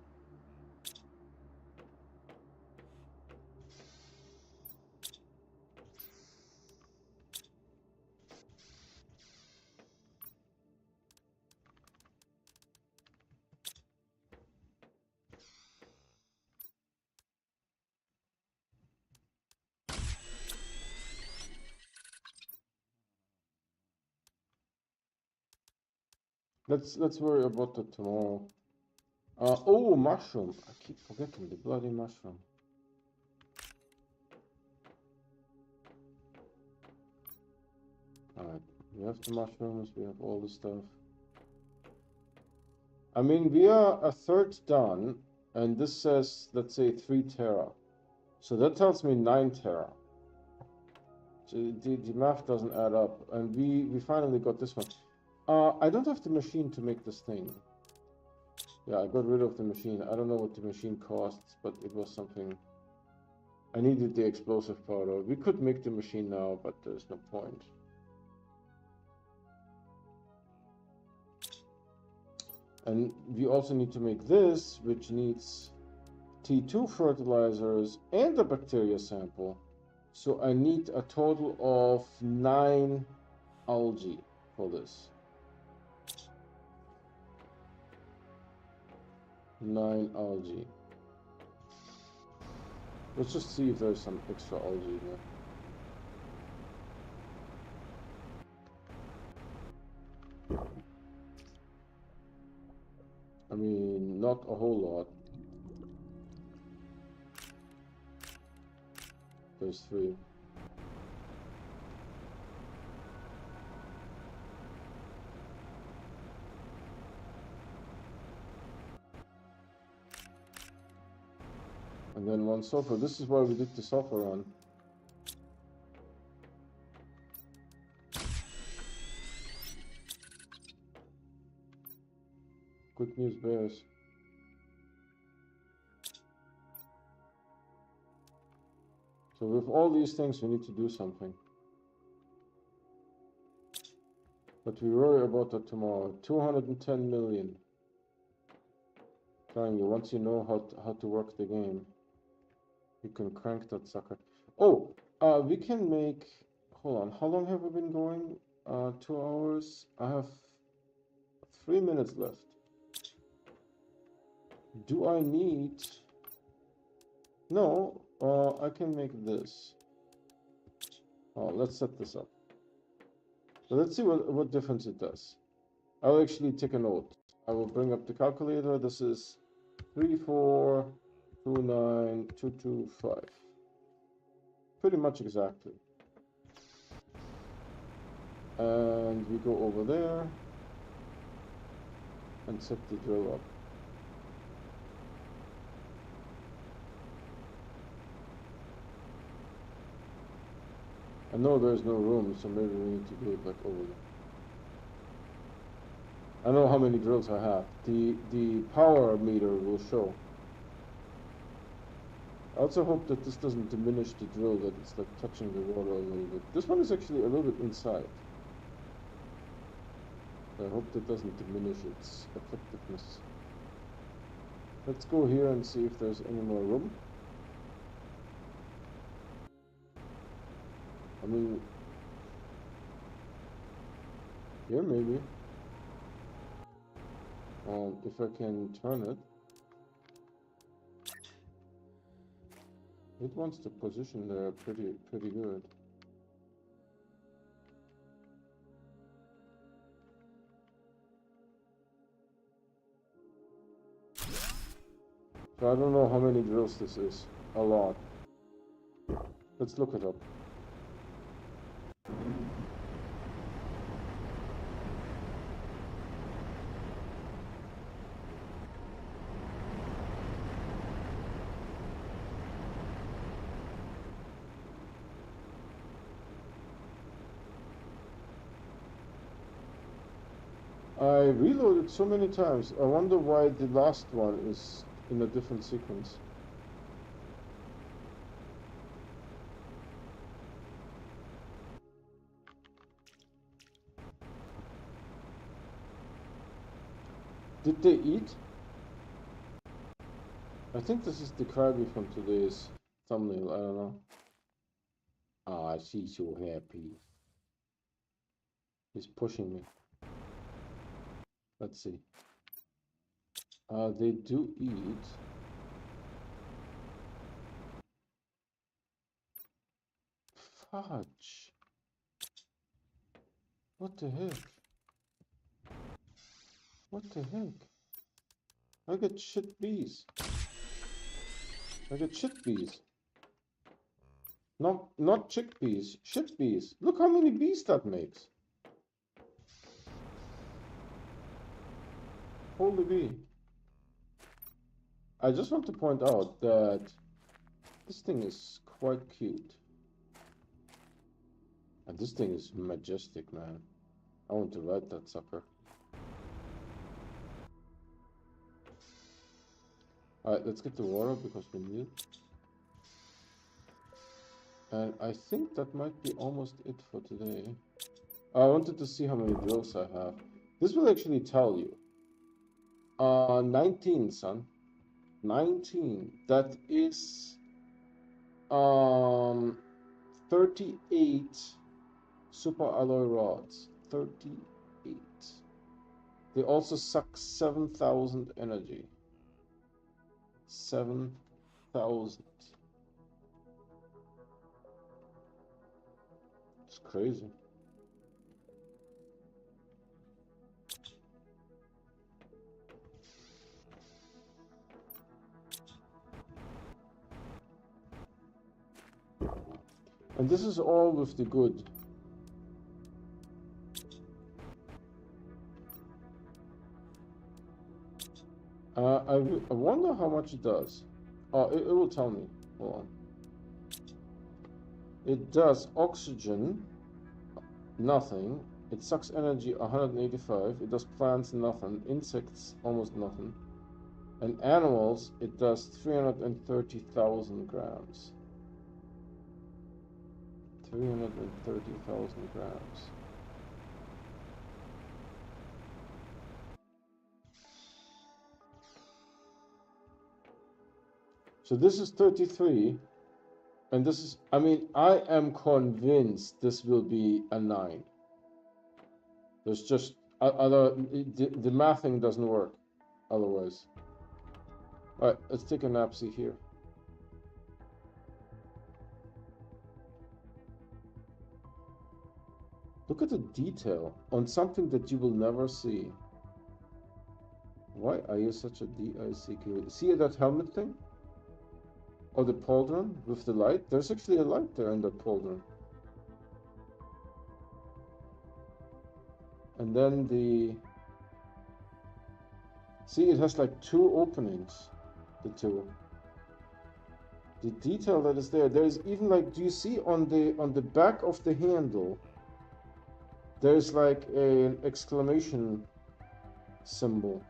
Let's worry about that tomorrow. Oh, mushroom. I keep forgetting the bloody mushroom. Alright, we have the mushrooms, we have all the stuff. I mean, we are a third done, and this says, let's say, 3 tera. So that tells me 9 tera. So the math doesn't add up, and we finally got this one. I don't have the machine to make this thing. Yeah, I got rid of the machine. I don't know what the machine costs, but it was something. I needed the explosive powder. We could make the machine now, but there's no point. And we also need to make this, which needs T2 fertilizers and a bacteria sample. So I need a total of 9 algae for this. 9 algae. Let's just see if there's some extra algae here. I mean, not a whole lot. There's 3. And then 1 sulfur. This is why we did the sulfur run. Good news bears. So with all these things, we need to do something. But we worry about that tomorrow. 210 million. Telling you, once you know how to work the game, you can crank that sucker. Oh, we can make. Hold on. How long have we been going? 2 hours. I have 3 minutes left. Do I need? No. I can make this. Oh, let's set this up. So let's see what difference it does. I'll actually take a note. I will bring up the calculator. This is 3429225. Pretty much exactly. And we go over there and set the drill up. I know there's no room, so maybe we need to do it like over there. I know how many drills I have. The power meter will show. I also hope that this doesn't diminish the drill, that it's like touching the water a little bit. This one is actually a little bit inside. I hope that doesn't diminish its effectiveness. Let's go here and see if there's any more room. I mean, here maybe. If I can turn it. It wants to position there pretty good. So I don't know how many drills this is. A lot. Let's look it up. I reloaded so many times. I wonder why the last one is in a different sequence. Did they eat? I think this is the Krabby from today's thumbnail. I don't know. Ah, she's so happy. He's pushing me. Let's see. They do eat. Fudge. What the heck? What the heck? I get shit bees. I get shit bees. Not chickpeas, shit bees. Look how many bees that makes. Holy bee. I just want to point out that this thing is quite cute. And this thing is majestic, man. I want to ride that sucker. Alright, let's get the water because we need it. And I think that might be almost it for today. I wanted to see how many drills I have. This will actually tell you. 19, son. 19. That is 38 super alloy rods. 38. They also suck 7,000 energy. 7,000. It's crazy. And this is all with the good. I wonder how much it does. Oh, it will tell me. Hold on. It does oxygen, nothing. It sucks energy, 185. It does plants, nothing. Insects, almost nothing. And animals, it does 330,000 grams. 330,000 grams. So this is 33. And this is, I mean, I am convinced this will be a 9. There's just, the mathing doesn't work otherwise. Alright, let's take a napsy here. Look at the detail on something that you will never see. Why are you such a DICQ? See that helmet thing? Or the pauldron with the light? There's actually a light there in that pauldron. And then the... See, it has like 2 openings. The 2. The detail that is there. There's even like, do you see on the back of the handle? There's like an exclamation symbol.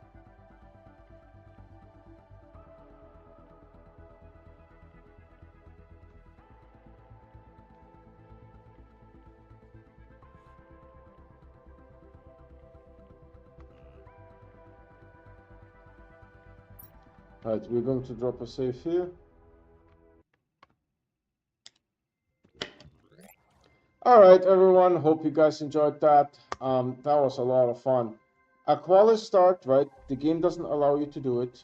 Alright, we're going to drop a save here. Alright, everyone. Hope you guys enjoyed that. That was a lot of fun. Aqualis start, right? The game doesn't allow you to do it.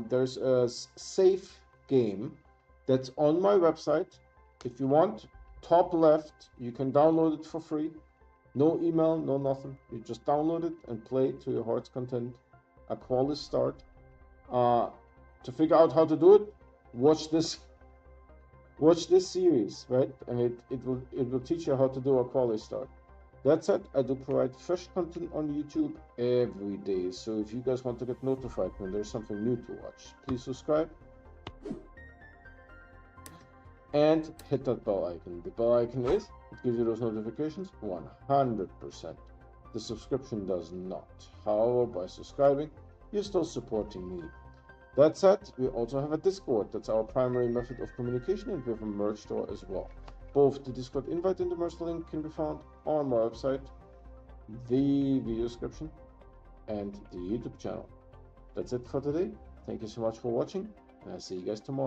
There's a safe game that's on my website. If you want, top left, you can download it for free. No email, no nothing. You just download it and play it to your heart's content. Aqualis start. To figure out how to do it, watch this series, right? And it will teach you how to do Aqualis start. That said, I do provide fresh content on YouTube every day. So if you guys want to get notified when there's something new to watch, please subscribe and hit that bell icon. The bell icon is, it gives you those notifications 100%. The subscription does not. However, by subscribing, you're still supporting me. That said, we also have a Discord. That's our primary method of communication, and we have a merch store as well. Both the Discord invite and the merch link can be found on my website, the video description, and the YouTube channel. That's it for today. Thank you so much for watching, and I'll see you guys tomorrow.